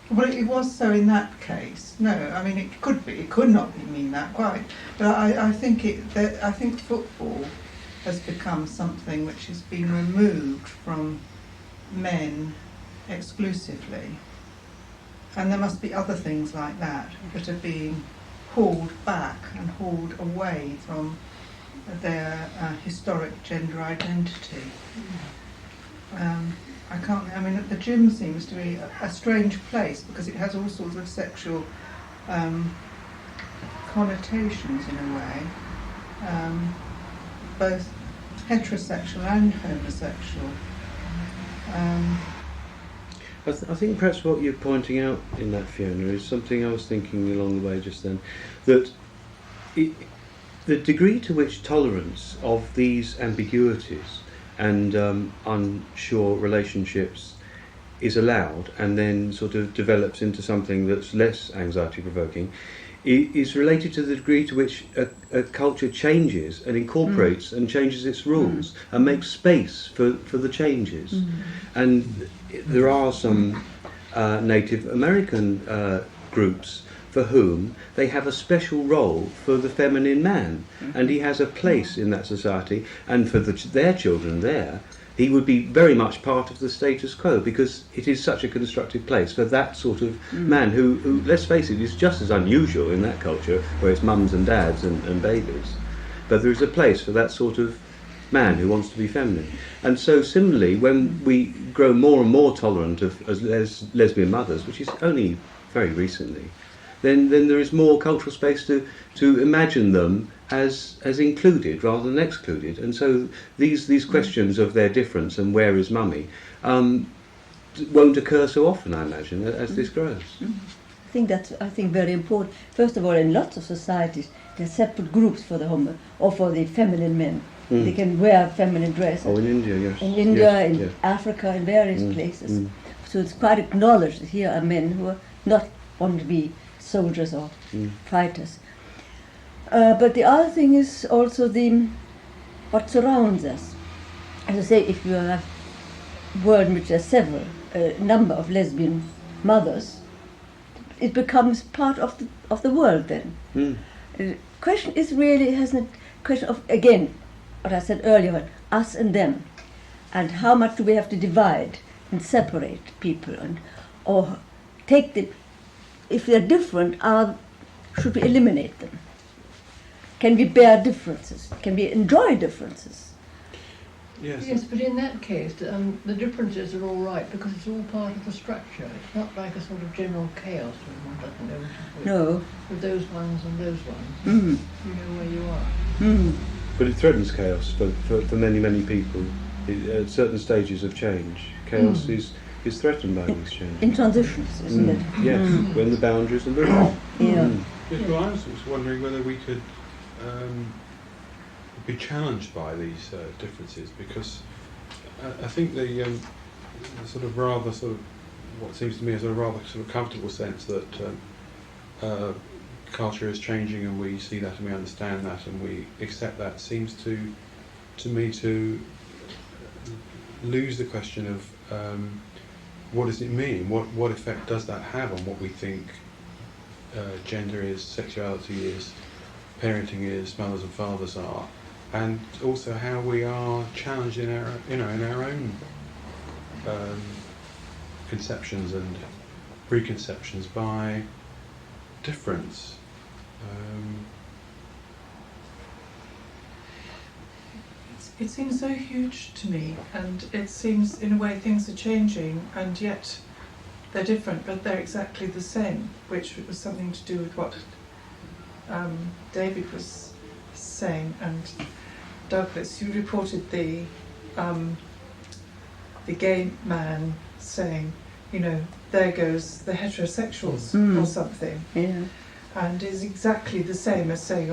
Well, it was so in that case. No, I mean it could be. It could not mean that quite. But I think I think football has become something which has been removed from men exclusively, and there must be other things like that that are being hauled back and hauled away from their historic gender identity. I can't. I mean, the gym seems to be a strange place because it has all sorts of sexual connotations in a way, both heterosexual and homosexual. I think perhaps what you're pointing out in that, Fiona, is something I was thinking along the way just then, that the degree to which tolerance of these ambiguities and unsure relationships is allowed and then sort of develops into something that's less anxiety-provoking is related to the degree to which a culture changes and incorporates and changes its rules and makes space for the changes. And there are some Native American groups for whom they have a special role for the feminine man, and he has a place in that society, and for their children there, he would be very much part of the status quo, because it is such a constructive place for that sort of man who, let's face it, is just as unusual in that culture, where it's mums and dads and babies. But there is a place for that sort of man who wants to be feminine. And so similarly, when we grow more and more tolerant of as lesbian mothers, which is only very recently, then there is more cultural space to imagine them as included rather than excluded. And so these questions of their difference and where is mummy won't occur so often, I imagine, as this grows. I think that's very important. First of all, in lots of societies, there are separate groups for the homo or for the feminine men. They can wear feminine dresses. Oh, in India, yes. In India, yes, in yes. Africa, in various places. So it's quite acknowledged that here are men who are not want to be soldiers or fighters. But the other thing is also what surrounds us. As I say, if you have a world in which there are a number of lesbian mothers, it becomes part of the world then. The question is really hasn't question of, again, what I said earlier about us and them, and how much do we have to divide and separate people, or take them, if they're different, should we eliminate them? Can we bear differences? Can we enjoy differences? Yes, but in that case, the differences are all right because it's all part of the structure. It's not like a sort of general chaos when one doesn't know which is which. No. With those ones and those ones, you know where you are. But it threatens chaos for many, many people. At certain stages of change, chaos is threatened by these changes. In transitions, isn't it? Yes, when the boundaries are moving. Yeah. Yes, well, I was wondering whether we could be challenged by these differences, because I think the sort of rather sort of what seems to me as a rather sort of comfortable sense that culture is changing and we see that and we understand that and we accept that seems to me to lose the question of what does it mean? What effect does that have on what we think gender is, sexuality is, parenting is, mothers and fathers are, and also how we are challenged in our own conceptions and preconceptions by difference. It seems so huge to me, and it seems in a way things are changing, and yet they're different, but they're exactly the same, which was something to do with what David was saying. And Douglas, you reported the gay man saying, there goes the heterosexuals or something. Yeah. And is exactly the same as saying,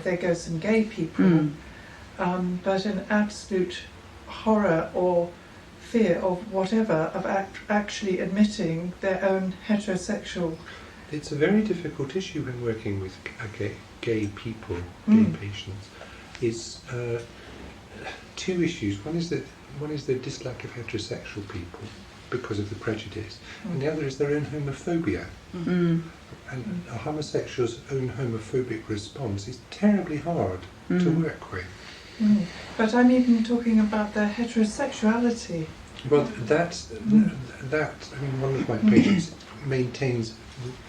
there go some gay people. But an absolute horror or fear of whatever, of actually admitting their own heterosexual. It's a very difficult issue when working with gay people, gay patients. It's two issues. One is that one is the dislike of heterosexual people because of the prejudice, and the other is their own homophobia. And a homosexual's own homophobic response is terribly hard to work with. But I'm even talking about their heterosexuality. Well, that, I mean, one of my patients maintains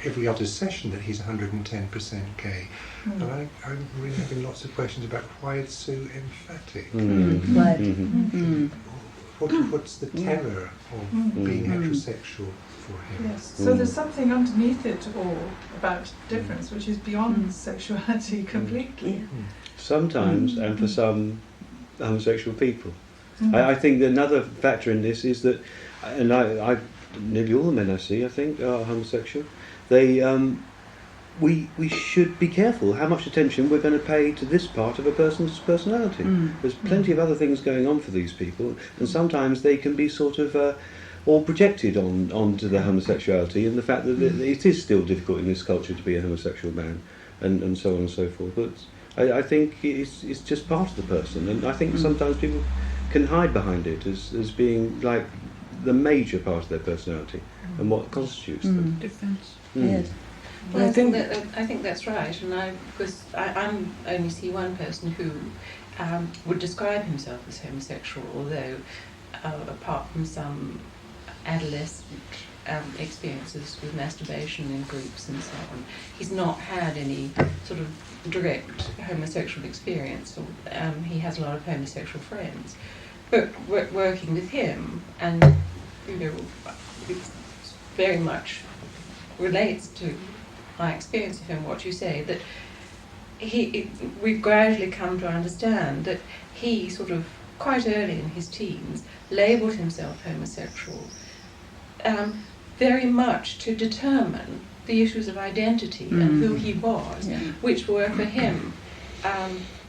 every other session that he's 110% gay. And I'm really having lots of questions about why it's so emphatic. What's the terror of being heterosexual for him? Yes, so there's something underneath it all about difference, which is beyond sexuality completely. Sometimes, and for some homosexual people. I think another factor in this is that, and I nearly all the men I see, I think, are homosexual. They, we should be careful how much attention we're going to pay to this part of a person's personality. There's plenty of other things going on for these people, and sometimes they can be sort of all projected onto their homosexuality and the fact that it is still difficult in this culture to be a homosexual man, and so on and so forth. But I think it's just part of the person, and I think sometimes people can hide behind it as being like the major part of their personality and what constitutes them. Defence. Yes. Well, I think that's right, and because I'm only see one person who would describe himself as homosexual, although apart from some adolescent experiences with masturbation in groups and so on, he's not had any sort of direct homosexual experience. He has a lot of homosexual friends, but working with him, and it very much relates to my experience of him, what you say, that we've gradually come to understand that he sort of quite early in his teens labelled himself homosexual, very much to determine the issues of identity and who he was, which were for him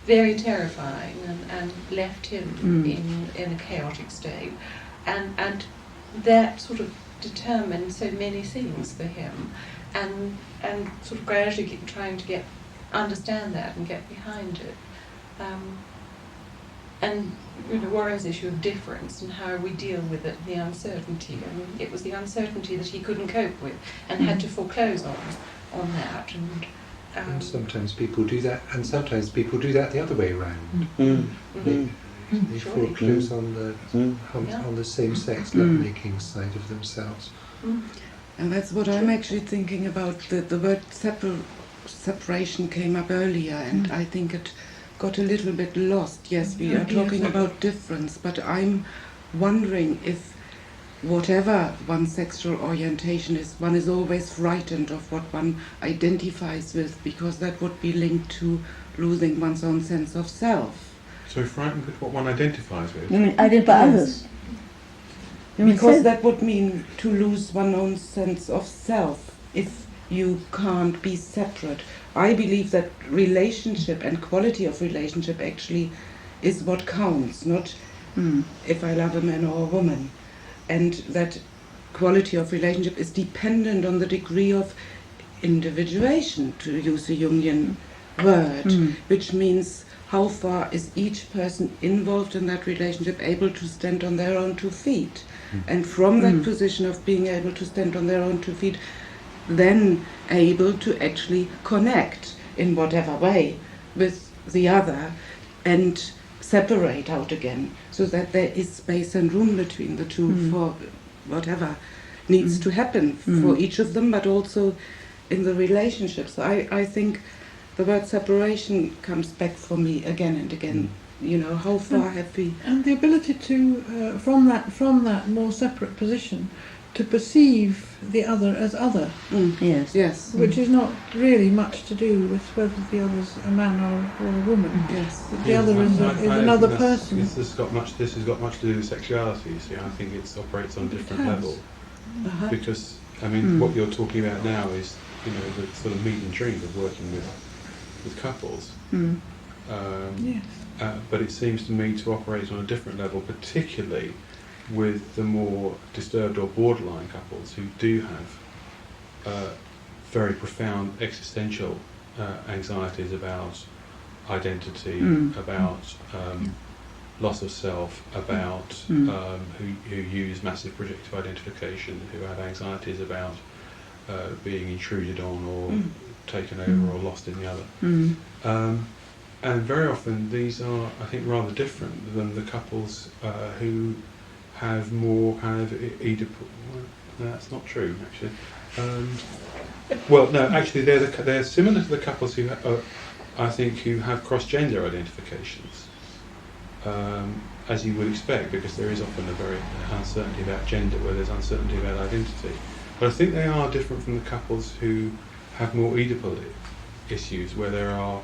very terrifying and left him in a chaotic state, and that sort of determined so many things for him, and sort of gradually trying to understand that and get behind it. And Warren's issue of difference and how we deal with it, the uncertainty. I mean, it was the uncertainty that he couldn't cope with and had to foreclose on that. And sometimes people do that, and sometimes people do that the other way around. They foreclose on the same-sex lovemaking side of themselves. And that's what I'm actually thinking about. The word separation came up earlier, and I think it got a little bit lost. Yes, we are talking about difference, but I'm wondering if whatever one's sexual orientation is, one is always frightened of what one identifies with, because that would be linked to losing one's own sense of self. So frightened with what one identifies with? You mean identify others? Because that would mean to lose one's own sense of self if you can't be separate. I believe that relationship and quality of relationship actually is what counts, not if I love a man or a woman. And that quality of relationship is dependent on the degree of individuation, to use a Jungian word, which means how far is each person involved in that relationship able to stand on their own 2 feet. And from that position of being able to stand on their own 2 feet, then able to actually connect in whatever way with the other and separate out again, so that there is space and room between the two for whatever needs to happen for each of them, but also in the relationship. So I think the word separation comes back for me again and again. You know, how far have we... And the ability to, from that more separate position, to perceive the other as other. Yes. Which is not really much to do with whether the other's a man or a woman. Yes. The other is another person. This has got much to do with sexuality, you see. I think it operates on a different level. Because, I mean, what you're talking about now is, the sort of meat and drink of working with couples. Yes. But it seems to me to operate on a different level, particularly with the more disturbed or borderline couples who do have very profound existential anxieties about identity, about loss of self, about who use massive projective identification, who have anxieties about being intruded on or taken over or lost in the other. And very often these are, I think, rather different than the couples who have more kind of Oedipal. Well, no, that's not true, actually. Well, no, actually, they're similar to the couples who, I think, who have cross-gender identifications, as you would expect, because there is often a very uncertainty about gender, where there's uncertainty about identity. But I think they are different from the couples who have more Oedipal issues, where there are,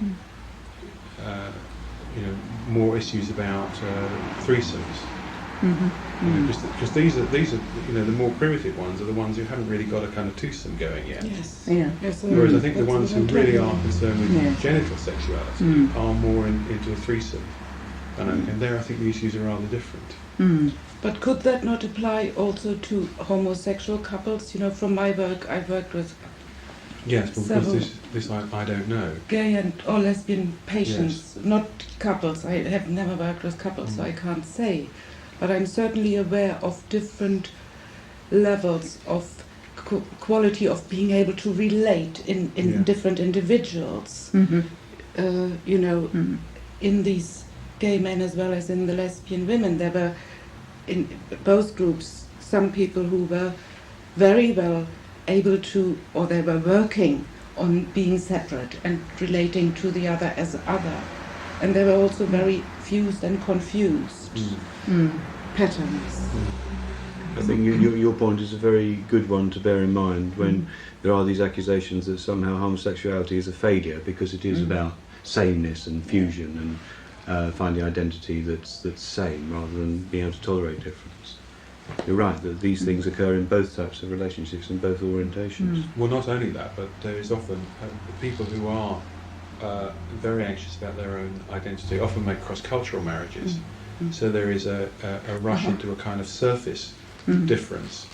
more issues about threesomes. Because these are the more primitive ones are the ones who haven't really got a kind of twosome going yet. Yes. Yeah. Yes, Whereas I think the ones who really are talking concerned with genital sexuality are more into a threesome, and there I think the issues are rather different. But could that not apply also to homosexual couples? You know, from my work, I've worked with Yes, but several because this I don't know. gay and or lesbian patients, not couples. I have never worked with couples, so I can't say. But I'm certainly aware of different levels of quality of being able to relate in different individuals. In these gay men as well as in the lesbian women. There were in both groups some people who were very well able to, or they were working on being separate and relating to the other as other. And they were also very fused and confused patterns. I think your point is a very good one to bear in mind when there are these accusations that somehow homosexuality is a failure because it is about sameness and fusion and finding identity that's same rather than being able to tolerate difference. You're right that these things occur in both types of relationships and both orientations. Well, not only that, but there is often people who are very anxious about their own identity often make cross-cultural marriages. So there is a rush into a kind of surface difference,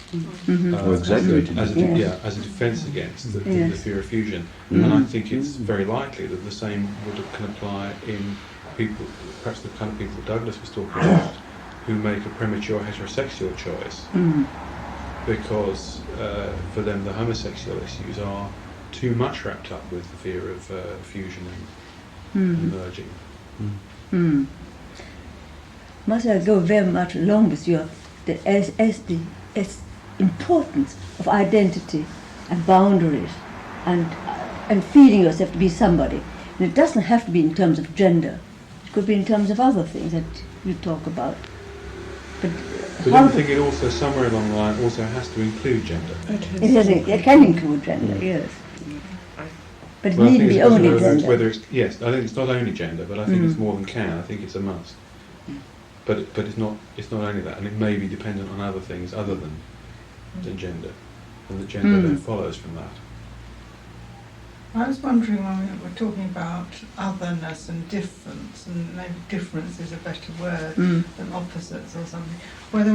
Or exaggerated as a defence against the fear of fusion. And I think it's very likely that the same can apply in people, perhaps the kind of people Douglas was talking about, who make a premature heterosexual choice because for them the homosexual issues are too much wrapped up with the fear of fusion and merging. Must I go very much along with you as importance of identity and boundaries and feeling yourself to be somebody. And it doesn't have to be in terms of gender. It could be in terms of other things that you talk about. But I think it also, somewhere along the line, also has to include gender. It can include gender, yes. But it Well, I need think be it's only whether gender. yes, I think it's not only gender, but I think it's more than can. I think it's a must. But it's not only that, and it may be dependent on other things other than gender, and the gender then follows from that. I was wondering when we were talking about otherness and difference, and maybe difference is a better word than opposites or something, whether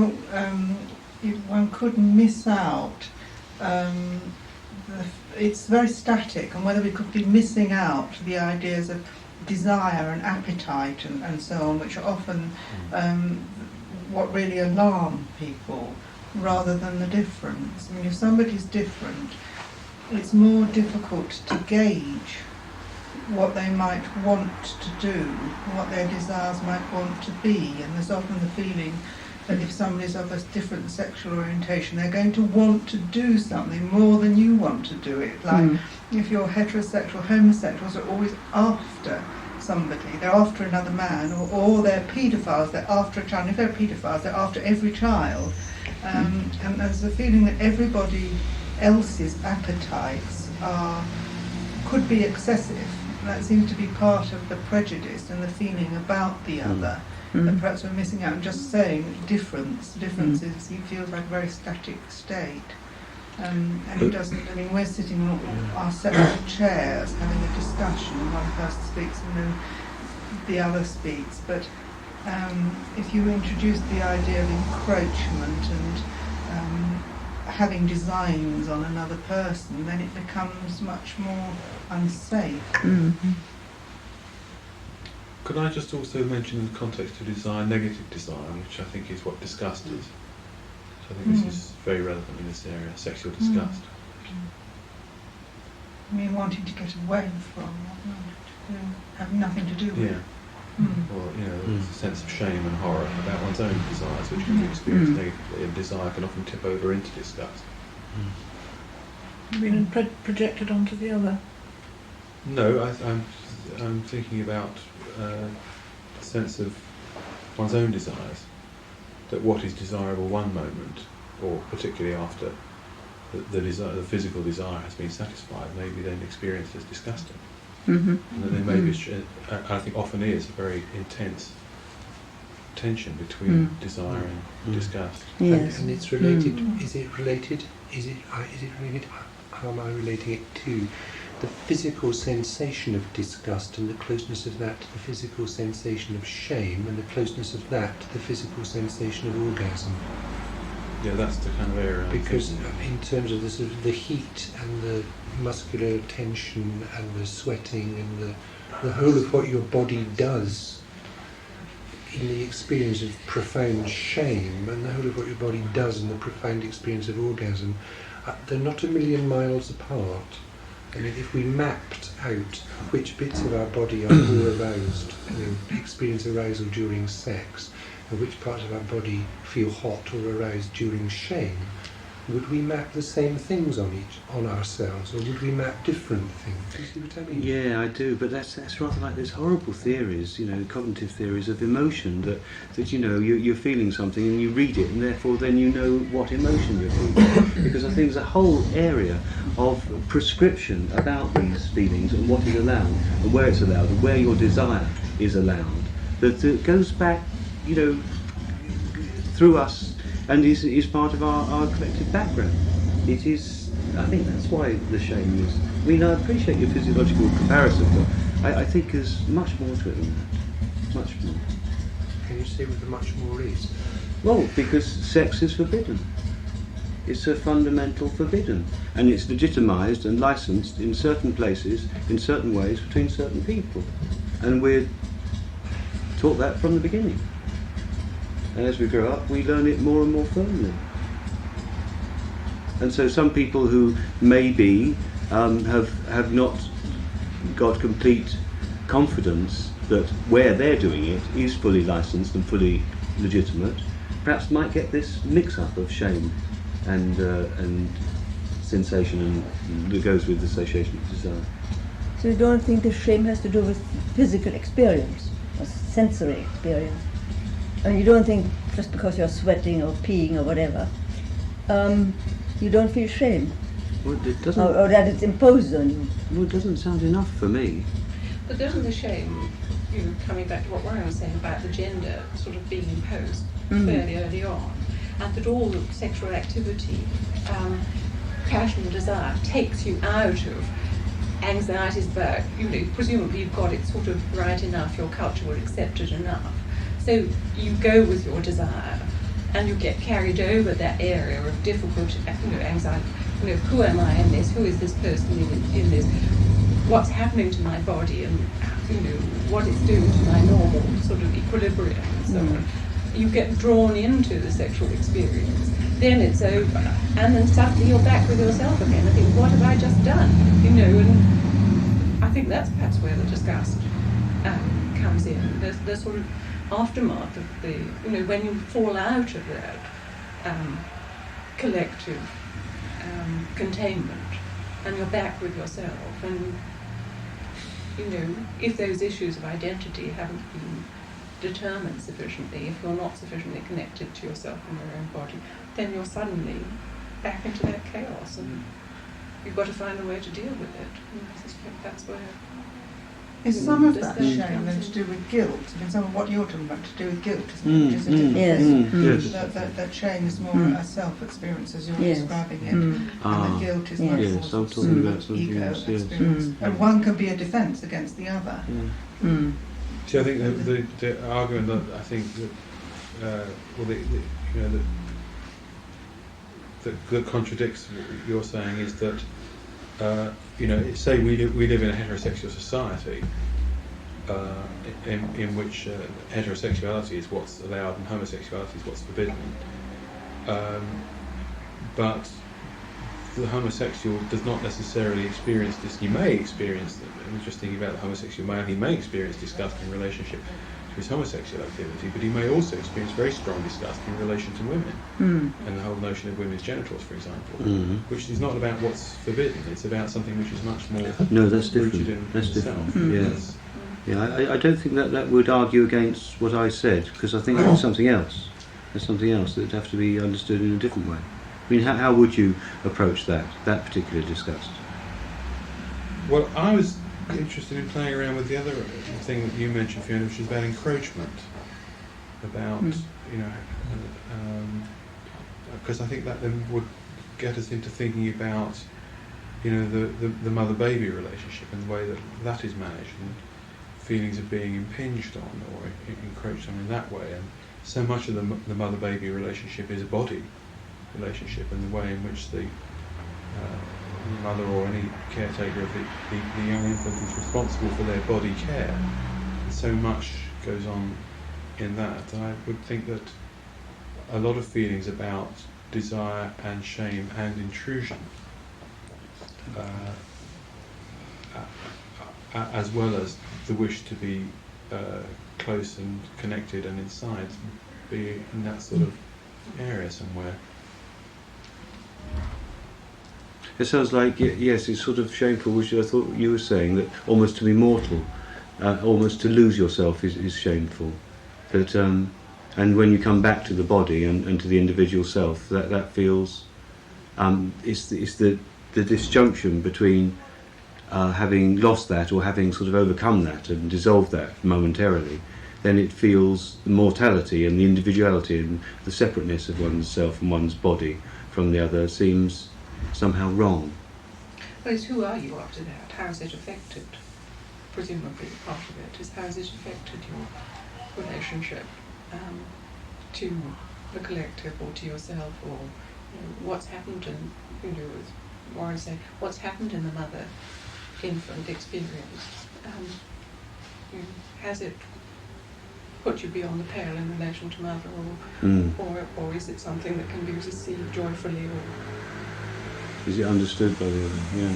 one could miss out, it's very static, and whether we could be missing out the ideas of desire and appetite and so on, which are often what really alarm people, rather than the difference. I mean, if somebody's different, it's more difficult to gauge what they might want to do, what their desires might want to be, and there's often the feeling that if somebody's of a different sexual orientation, they're going to want to do something more than you want to do it. Like if you're heterosexual, homosexuals are always after somebody, they're after another man, or they're paedophiles, they're after a child. And if they're paedophiles, they're after every child. And there's a feeling that everybody else's appetites could be excessive. That seems to be part of the prejudice and the feeling about the other. That perhaps we're missing out. And just saying differences, he feels like a very static state. And he doesn't, I mean, we're sitting on our separate chairs having a discussion, one person speaks and then the other speaks, but if you introduce the idea of encroachment and having designs on another person, then it becomes much more unsafe. Could I just also mention in the context of design, negative design, which I think is what disgust is. So I think this is very relevant in this area, sexual disgust. I mean, wanting to get away from, having nothing to do with. Yeah. Or, there's a sense of shame and horror about one's own desires, which can be experienced negatively, and desire can often tip over into disgust. You mean projected onto the other? No, I'm thinking about a sense of one's own desires. That what is desirable one moment, or particularly after the physical desire has been satisfied, may be then experienced as disgusting. And that there may be, I think often is, a very intense tension between desire and disgust. Yes. And it's related. Is it related? Is it related? How am I relating it to the physical sensation of disgust and the closeness of that to the physical sensation of shame, and the closeness of that to the physical sensation of orgasm? Yeah, that's the kind of area. Because in terms of the sort of the heat and the muscular tension and the sweating and the whole of what your body does in the experience of profound shame, and the whole of what your body does in the profound experience of orgasm, they're not a million miles apart. I mean, if we mapped out which bits of our body are more aroused, experience arousal during sex, and which parts of our body feel hot or aroused during shame, would we map the same things on ourselves, or would we map different things? Do you see what I mean? Yeah, I do, but that's rather like those horrible theories, cognitive theories of emotion, that you're feeling something and you read it, and therefore then you know what emotion you're feeling. Because I think there's a whole area of prescription about these feelings and what is allowed, and where it's allowed, and where your desire is allowed, that goes back, through us, and is part of our collective background. It is, I think that's why the shame is. I mean, I appreciate your physiological comparison, but I think there's much more to it than that. Much more. Can you say what the much more is? Well, because sex is forbidden. It's a fundamental forbidden. And it's legitimised and licensed in certain places, in certain ways, between certain people. And we're taught that from the beginning. And as we grow up, we learn it more and more firmly. And so some people who maybe have not got complete confidence that where they're doing it is fully licensed and fully legitimate, perhaps might get this mix-up of shame and sensation, and that goes with the association of desire. So you don't think the shame has to do with physical experience or sensory experience? And you don't think just because you're sweating or peeing or whatever, you don't feel shame? Well, it doesn't. Or that it's imposed on you? Well, it doesn't sound enough for me. But doesn't the shame, coming back to what Ryan was saying about the gender sort of being imposed fairly early on, and that all sexual activity, passion and desire, takes you out of anxieties about, presumably you've got it sort of right enough, your culture will accept it enough. So you go with your desire, and you get carried over that area of difficult, anxiety. Who am I in this? Who is this person in this? What's happening to my body, and what it's doing to my normal sort of equilibrium and so on. You get drawn into the sexual experience. Then it's over, and then suddenly you're back with yourself again. I think, what have I just done? And I think that's perhaps where the disgust comes in. The sort of aftermath of the, when you fall out of that collective containment, and you're back with yourself, and if those issues of identity haven't been determined sufficiently, if you're not sufficiently connected to yourself and your own body, then you're suddenly back into that chaos, and you've got to find a way to deal with it. And I suspect that's where. Is some of that shame then to do with guilt? I mean, some of what you're talking about to do with guilt, isn't it? Which is a different thing. That shame is more a self-experience, as you're describing it, and the guilt is much more I'm talking about something ego else. experience. And one can be a defence against the other. See, I think the argument that I think that that contradicts what you're saying is that say we live in a heterosexual society, in which heterosexuality is what's allowed and homosexuality is what's forbidden. But the homosexual does not necessarily experience this. He may experience, I'm just thinking about the homosexual male, he may experience disgust in relationship to his homosexual activity, but he may also experience very strong disgust in relation to women, and the whole notion of women's genitals, for example, which is not about what's forbidden, it's about something which is much more rooted in itself. Yes. Yeah, I don't think that would argue against what I said, because I think there's something else. There's something else that would have to be understood in a different way. I mean, how would you approach that particular disgust? Well, I was interested in playing around with the other thing that you mentioned, Fiona, which is about encroachment. About, because I think that then would get us into thinking about, the mother-baby relationship and the way that is managed, and feelings of being impinged on or encroached on in that way. And so much of the mother-baby relationship is a body relationship, and the way in which the mother or any caretaker of the young infant is responsible for their body care. And so much goes on in that. I would think that a lot of feelings about desire and shame and intrusion, as well as the wish to be close and connected and inside, be in that sort of area somewhere. It sounds like, yes, it's sort of shameful, which I thought you were saying, that almost to be mortal, almost to lose yourself is shameful. But, and when you come back to the body and to the individual self, that feels, it's the disjunction between having lost that or having sort of overcome that and dissolved that momentarily, then it feels the mortality and the individuality and the separateness of one's self and one's body from the other seems somehow wrong. Well, it's who are you after that? How has it affected? Presumably part of it is how has it affected your relationship to the collective or to yourself, or what's happened in, with Warren saying, what's happened in the mother-infant experience? Has it put you beyond the pale in relation to mother, or is it something that can be received joyfully, or is it understood by the other? Yeah.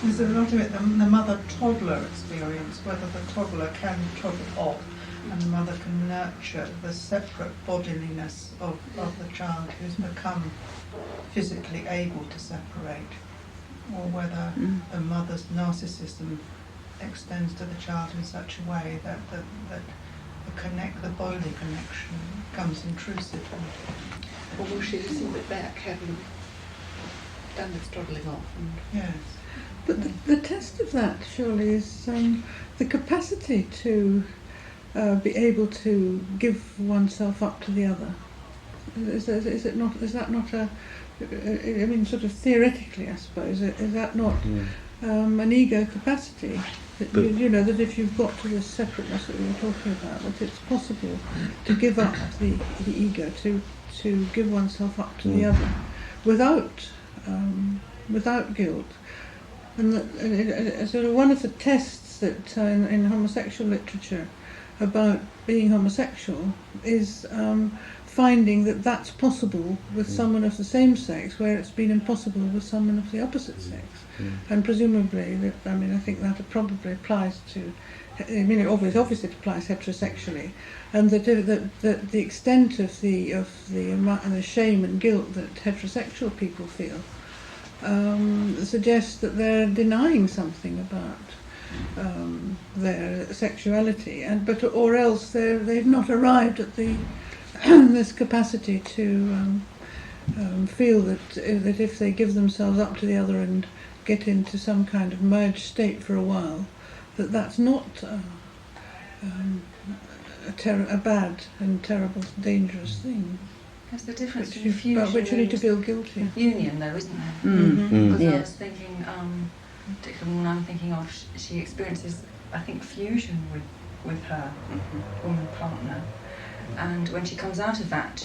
There's a lot of it, the mother-toddler experience, whether the toddler can toddle off and the mother can nurture the separate bodiliness of the child who's become physically able to separate, or whether the mother's narcissism extends to the child in such a way that the bodily connection becomes intrusive. Or will she receive it back, having done its toddling off? Yes. But the test of that surely is the capacity to be able to give oneself up to the other. Is that not a? I mean, sort of theoretically, I suppose, is that not an ego capacity? That that if you've got to this separateness that we were talking about, that it's possible to give up the ego, to give oneself up to the other, without guilt. And sort of one of the tests that in homosexual literature about being homosexual is finding that that's possible with someone of the same sex, where it's been impossible with someone of the opposite sex. And presumably, I think that probably applies to, obviously it applies heterosexually, and that the extent of the shame and guilt that heterosexual people feel suggests that they're denying something about their sexuality, or else they've not arrived at this capacity to feel that if they give themselves up to the other and get into some kind of merged state for a while, that's not a bad and terrible, dangerous thing. There's the difference between fusion about which you need to feel guilty. Union, though, isn't there? Because I was thinking, particularly when I'm thinking of, she experiences, I think, fusion with her woman partner, and when she comes out of that,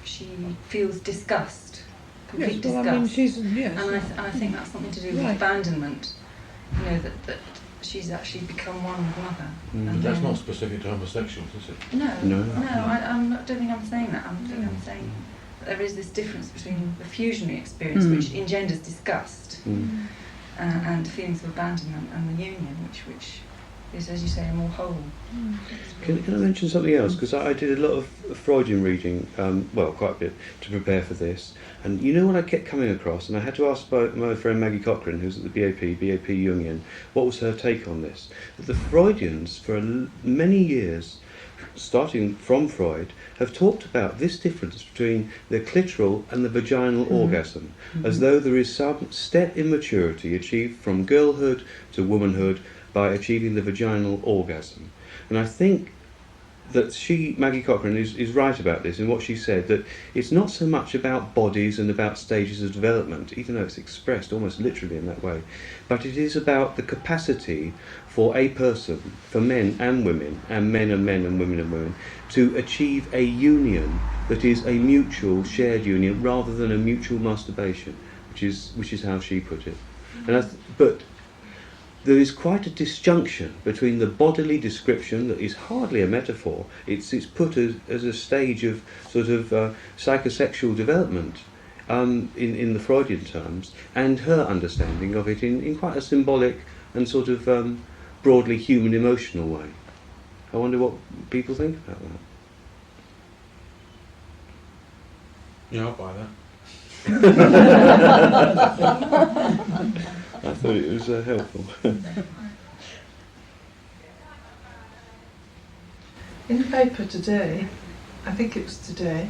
she feels disgust, complete disgust. I mean, and I think that's something to do with abandonment. That she's actually become one with mother. Mm. And That's then- not specific to homosexuals, is it? No, No. I don't think I'm saying that. I'm saying that there is this difference between the fusionary experience, which engenders disgust, and feelings of abandonment, and the union, which is, as you say, a more whole. Can I mention something else? Because I did a lot of Freudian reading, well, quite a bit, to prepare for this. And you know what I kept coming across, and I had to ask my friend Maggie Cochrane, who's at the BAP Jungian, what was her take on this? That the Freudians, for many years, starting from Freud, have talked about this difference between the clitoral and the vaginal orgasm, as though there is some step in maturity achieved from girlhood to womanhood by achieving the vaginal orgasm. And I think that Maggie Cochrane, is right about this in what she said, that it's not so much about bodies and about stages of development, even though it's expressed almost literally in that way, but it is about the capacity for a person, for men and women, and men and men and women, to achieve a union that is a mutual shared union rather than a mutual masturbation, which is how she put it. But there is quite a disjunction between the bodily description that is hardly a metaphor. It's put as a stage of sort of psychosexual development in the Freudian terms, and her understanding of it in quite a symbolic and sort of broadly human emotional way. I wonder what people think about that. Yeah, I'll buy that. I thought it was helpful. In the paper today, I think it was today,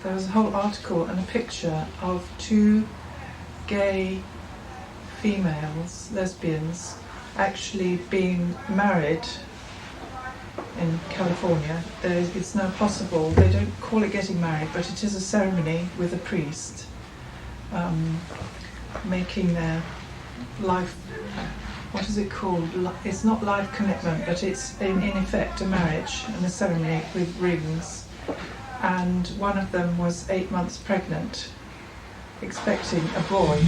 there was a whole article and a picture of two gay females, lesbians, actually being married in California. It's now possible, they don't call it getting married, but it is a ceremony with a priest making their life, what is it called? It's not life commitment, but it's in effect a marriage and a ceremony with rings. And one of them was 8 months pregnant, expecting a boy.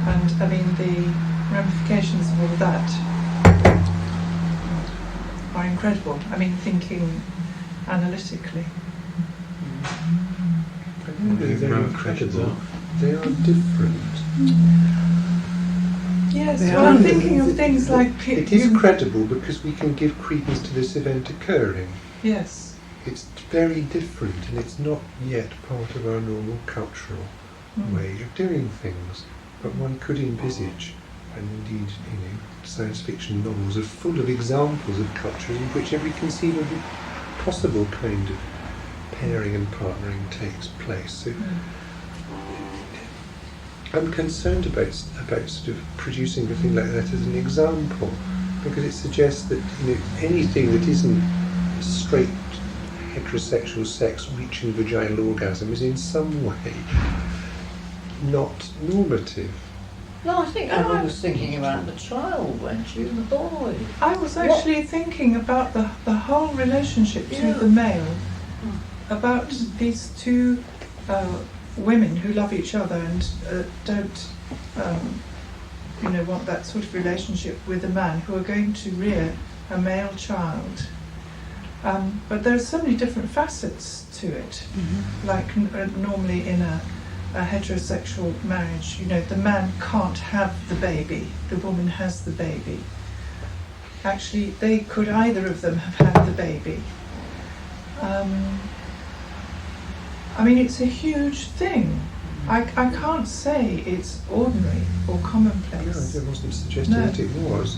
And I mean, the ramifications of all that are incredible. I mean, thinking analytically. They're incredible. They are different. Yes, well, I'm thinking of things like... It is credible because we can give credence to this event occurring. Yes. It's very different, and it's not yet part of our normal cultural way of doing things. But one could envisage, and indeed, science fiction novels are full of examples of cultures in which every conceivable possible kind of pairing and partnering takes place. So I'm concerned about sort of producing a thing like that as an example, because it suggests that anything that isn't straight heterosexual sex reaching vaginal orgasm is in some way not normative. No, I think everyone was thinking about the child, weren't you, the boy? I was actually thinking about the whole relationship to the male, about these two women who love each other and don't want that sort of relationship with a man, who are going to rear a male child. But there are so many different facets to it. Like normally in a heterosexual marriage, the man can't have the baby, the woman has the baby. Actually, they could either of them have had the baby. I mean, it's a huge thing. I can't say it's ordinary or commonplace. No, I wasn't suggesting that it was.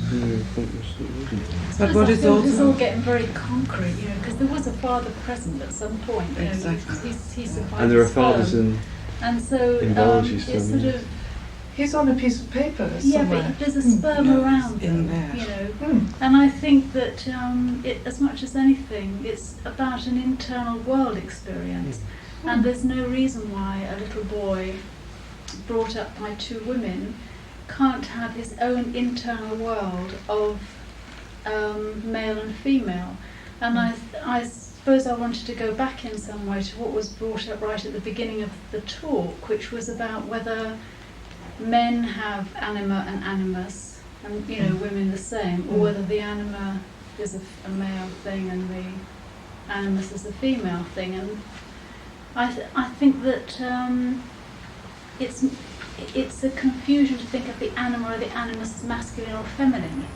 But what is also... It's all getting very concrete, because there was a father present at some point. Exactly. He survived. And there are sperm. fathers in so biology it's somewhere. sort of... He's on a piece of paper Yeah, somewhere. but there's a sperm around in them, there. And I think that as much as anything, it's about an internal world experience. And there's no reason why a little boy brought up by two women can't have his own internal world of male and female. And I suppose I wanted to go back in some way to what was brought up right at the beginning of the talk, which was about whether men have anima and animus and women the same, or whether the anima is a male thing and the animus is a female thing. And I think that it's a confusion to think of the anima or the animus as masculine or feminine.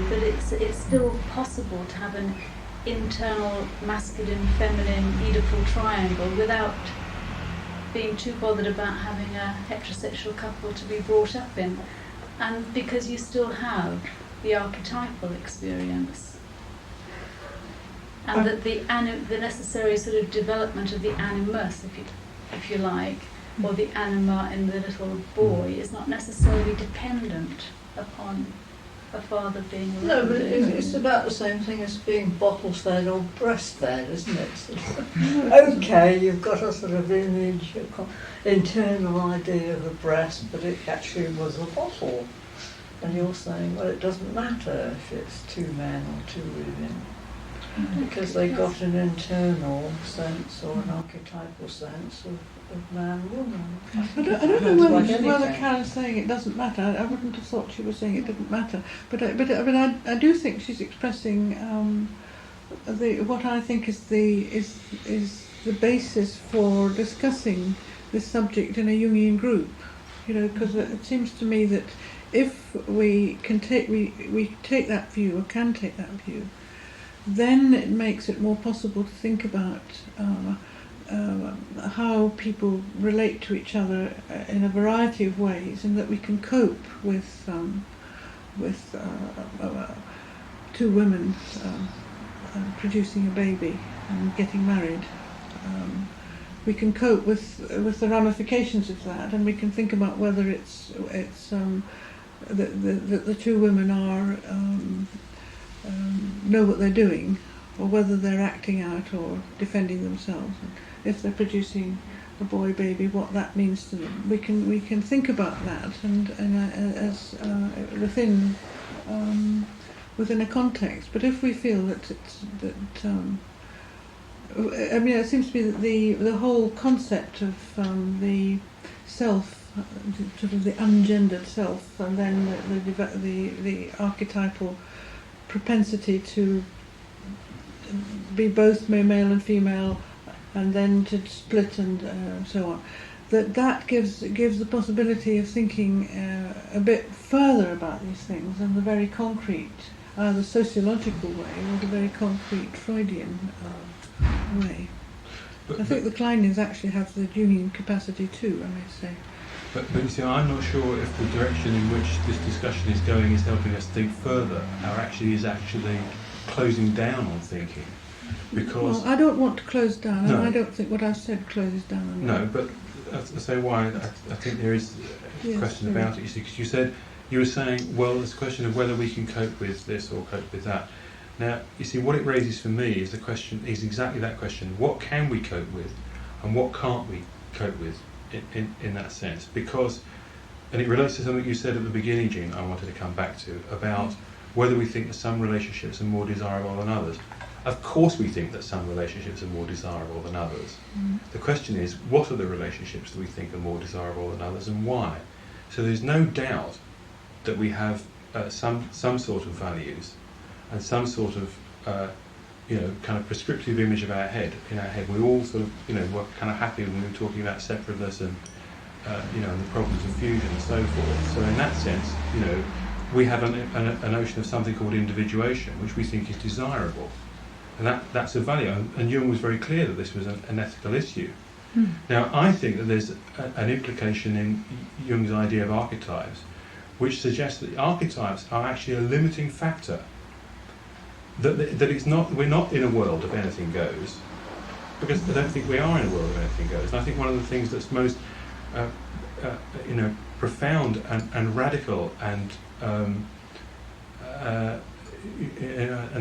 But it's still possible to have an internal masculine, feminine, Oedipal triangle without being too bothered about having a heterosexual couple to be brought up in, and because you still have the archetypal experience, and that the necessary sort of development of the animus, if you like, or the anima in the little boy is not necessarily dependent upon a father being a No, but it's about the same thing as being bottle-fed or breastfed, isn't it? Okay, you've got a sort of image, internal idea of a breast, but it actually was a bottle. And you're saying, well, it doesn't matter if it's two men or two women, because they got an internal sense or an archetypal sense of man-woman. I don't know whether Karen's saying it doesn't matter. I wouldn't have thought she was saying it didn't matter. But I do think she's expressing what I think is the basis for discussing this subject in a Jungian group. Because it seems to me that if we take that view, or can take that view, then it makes it more possible to think about how people relate to each other in a variety of ways, and that we can cope with two women producing a baby and getting married. We can cope with the ramifications of that, and we can think about whether it's the two women are know what they're doing, or whether they're acting out or defending themselves. And if they're producing a boy baby, what that means to them. We can think about that, and as within a context. But if we feel that it seems to me that the whole concept of the self, sort of the ungendered self, and then the archetypal propensity to be both male and female, and then to split and so on, that gives the possibility of thinking a bit further about these things in the very concrete, the sociological way, or the very concrete Freudian way. I think the Kleinians actually have the Jungian capacity too, I may say. But you see, I'm not sure if the direction in which this discussion is going is helping us think further, or actually closing down on thinking. Because I don't want to close down, no. and I don't think what I've said closes down on No, that. but I'll say why. I think there is a question about it. You see, because you were saying, well, it's a question of whether we can cope with this or cope with that. Now, you see, what it raises for me is exactly that question: what can we cope with, and what can't we cope with in that sense? Because, and it relates to something you said at the beginning, Jean, I wanted to come back to, about whether we think that some relationships are more desirable than others. Of course we think that some relationships are more desirable than others. The question is, what are the relationships that we think are more desirable than others, and why? So there's no doubt that we have some sort of values and some sort of kind of prescriptive image of in our head. We all sort of were kind of happy when we were talking about separateness and and the problems of fusion and so forth. So in that sense, we have a notion of something called individuation, which we think is desirable. And that's a value. And Jung was very clear that this was an ethical issue. Now, I think that there's an implication in Jung's idea of archetypes, which suggests that the archetypes are actually a limiting factor. That we're not in a world of anything goes, because I don't think we are in a world of anything goes. And I think one of the things that's most profound and radical and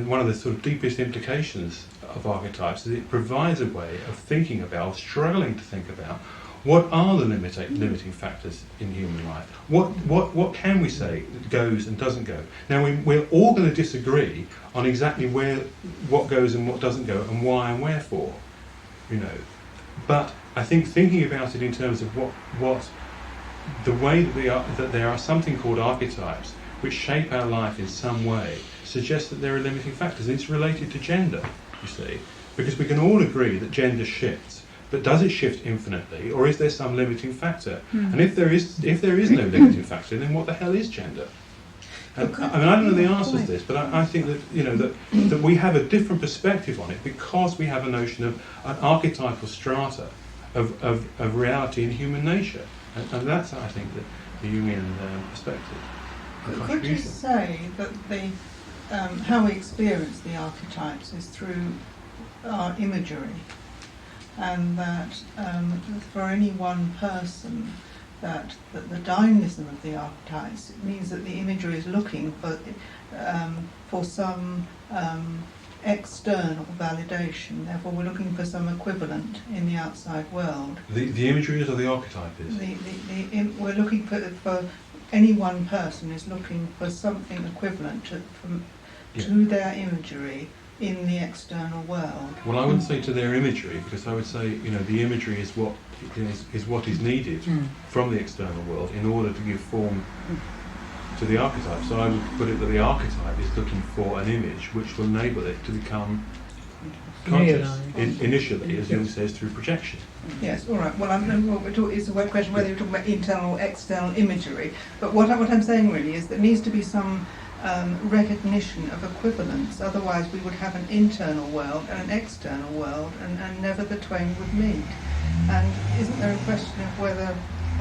one of the sort of deepest implications of archetypes is it provides a way of thinking about, struggling to think about, what are the limiting factors in human life? What can we say goes and doesn't go? Now we're all going to disagree on exactly what goes and what doesn't go, and why and wherefore, But I think thinking about it in terms of what the way that there are something called archetypes which shape our life in some way suggests that there are limiting factors. It's related to gender, you see, because we can all agree that gender shifts, but does it shift infinitely, or is there some limiting factor? And if there is no limiting factor, then what the hell is gender? And, I mean, I don't know the answer to this, but I think that that we have a different perspective on it because we have a notion of an archetypal strata of reality in human nature, and that's, I think, the Jungian perspective. Could you say that how we experience the archetypes is through our imagery, and that for any one person, that the dynamism of the archetypes, it means that the imagery is looking for some external validation. Therefore, we're looking for some equivalent in the outside world. The imagery is, or the archetype is? We're looking for any one person is looking for something equivalent to their imagery in the external world. Well, I wouldn't say to their imagery, because I would say, the imagery is what is needed from the external world in order to give form to the archetype. So I would put it that the archetype is looking for an image which will enable it to become conscious initially, as Jung says, through projection. Yes, all right. Well, it's a question whether you're talking about internal or external imagery. But what I'm saying really is there needs to be some recognition of equivalence. Otherwise, we would have an internal world and an external world, and never the twain would meet. And isn't there a question of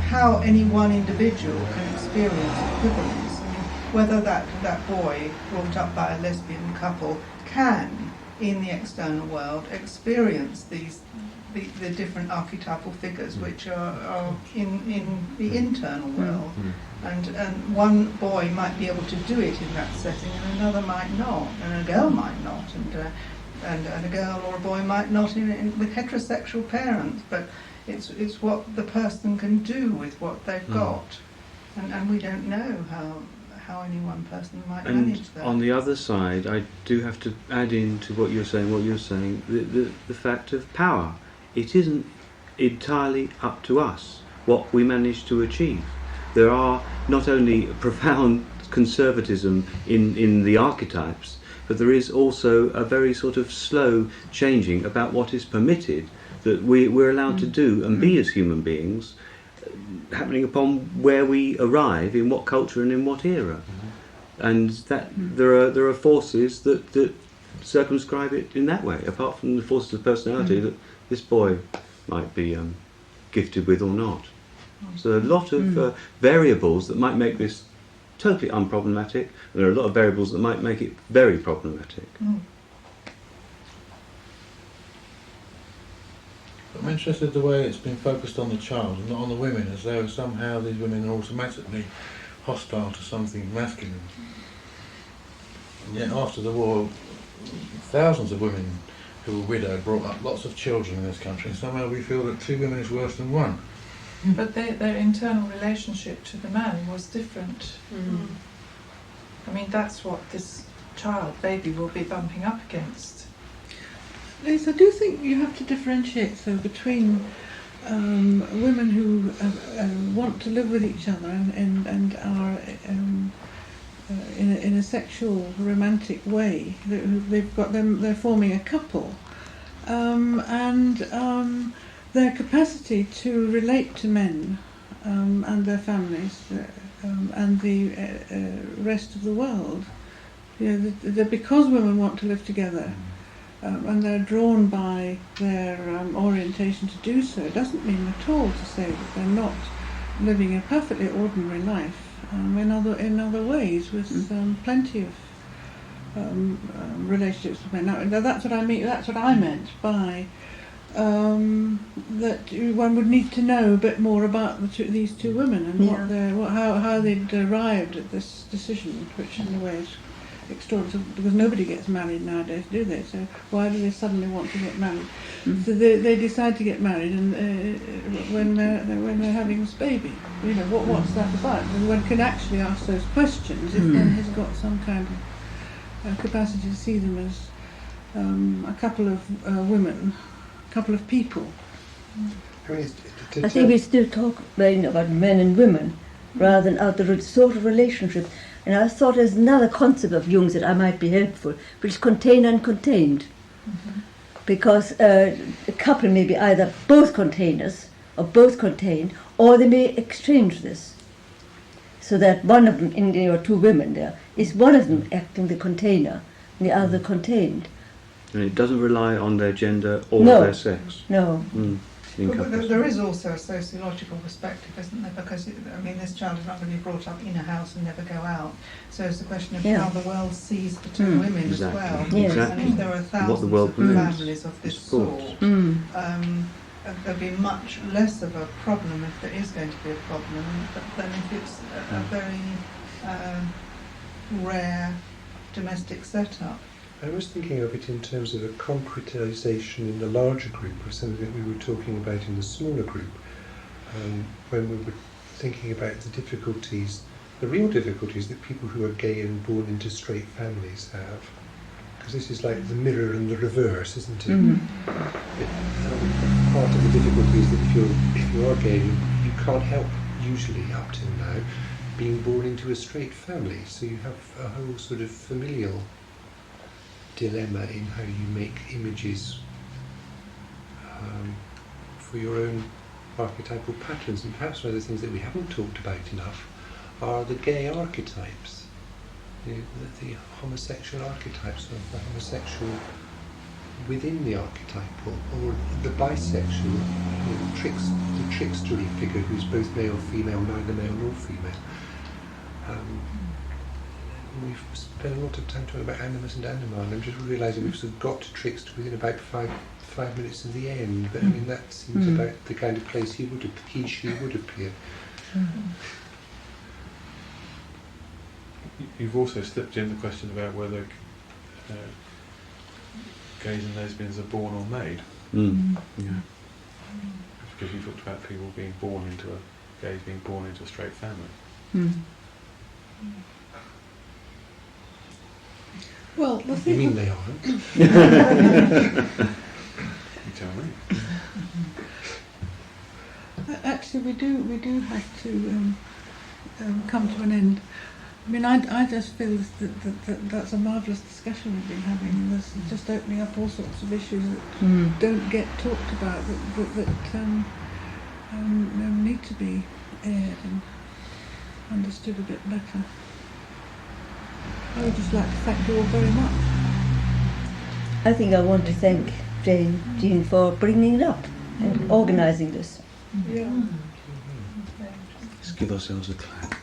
how any one individual can experience equivalence? I mean, whether that boy brought up by a lesbian couple can, in the external world, experience the different archetypal figures which are in the internal world. And one boy might be able to do it in that setting, and another might not, and a girl might not, and a girl or a boy might not with heterosexual parents. But it's what the person can do with what they've got, and we don't know how any one person might manage that. On the other side, I do have to add in to what you're saying, the fact of power. It isn't entirely up to us what we manage to achieve. There are not only profound conservatism in the archetypes, but there is also a very sort of slow changing about what is permitted, that we're allowed to do and be as human beings, happening upon where we arrive, in what culture and in what era. And that there are forces that circumscribe it in that way, apart from the forces of personality that this boy might be gifted with or not. So a lot of variables that might make this totally unproblematic, and there are a lot of variables that might make it very problematic. I'm interested in the way it's been focused on the child and not on the women, as though somehow these women are automatically hostile to something masculine. And yet after the war, thousands of women who were widowed brought up lots of children in this country, and somehow we feel that 2 women is worse than 1. But their internal relationship to the man was different. I mean, that's what this baby will be bumping up against. Liz, I do think you have to differentiate between women who want to live with each other and are in a sexual, romantic way. They're forming a couple, and their capacity to relate to men and their families and the rest of the world. Because women want to live together. And they're drawn by their orientation to do so, it doesn't mean at all to say that they're not living a perfectly ordinary life in other ways, with plenty of relationships with men. Now that's what I mean. That's what I meant by that one would need to know a bit more about these 2 women and how they'd arrived at this decision, which in a way is extraordinary, because nobody gets married nowadays, do they? So why do they suddenly want to get married? So they decide to get married, and when they're having this baby, what's that about? And one can actually ask those questions if one has got some kind of capacity to see them as a couple of women, a couple of people. I think we still talk mainly about men and women rather than the sort of relationship. And I thought there's another concept of Jung's that I might be helpful, which is contained and contained. Because a couple may be either both containers or both contained, or they may exchange this. So that one of them, in there are two women there, is one of them acting the container and the other contained. And it doesn't rely on their gender or their sex. No. But there is also a sociological perspective, isn't there? Because, this child is not going to be brought up in a house and never go out. So it's a question of how the world sees the two women as well. Yes. And if there are thousands of families of this sort, there'll be much less of a problem if there is going to be a problem than if it's a very rare domestic setup. I was thinking of it in terms of a concretisation in the larger group of something that we were talking about in the smaller group, when we were thinking about the difficulties, the real difficulties that people who are gay and born into straight families have. Because this is like the mirror and the reverse, isn't it? Part of the difficulty is that if you are gay, you can't help, usually up till now, being born into a straight family. So you have a whole sort of familial dilemma in how you make images for your own archetypal patterns. And perhaps one of the things that we haven't talked about enough are the gay archetypes, the homosexual archetypes of the homosexual within the archetypal, or the bisexual, the trickstery figure who's both male, female, neither male nor female. We've spent a lot of time talking about animus and anima, and I'm just realising we've sort of got to trickster within about five minutes of the end. But that seems about the kind of place she would appear. You've also slipped in the question about whether gays and lesbians are born or made. Because you talked about people being born into gays being born into a straight family. Well, the You thing mean they aren't? You tell me. Actually, we do have to come to an end. I just feel that's a marvellous discussion we've been having, and this is just opening up all sorts of issues that don't get talked about, that need to be aired and understood a bit better. I would just like to thank you all very much. I think I want to thank Jean for bringing it up and organising this. Let's give ourselves a clap.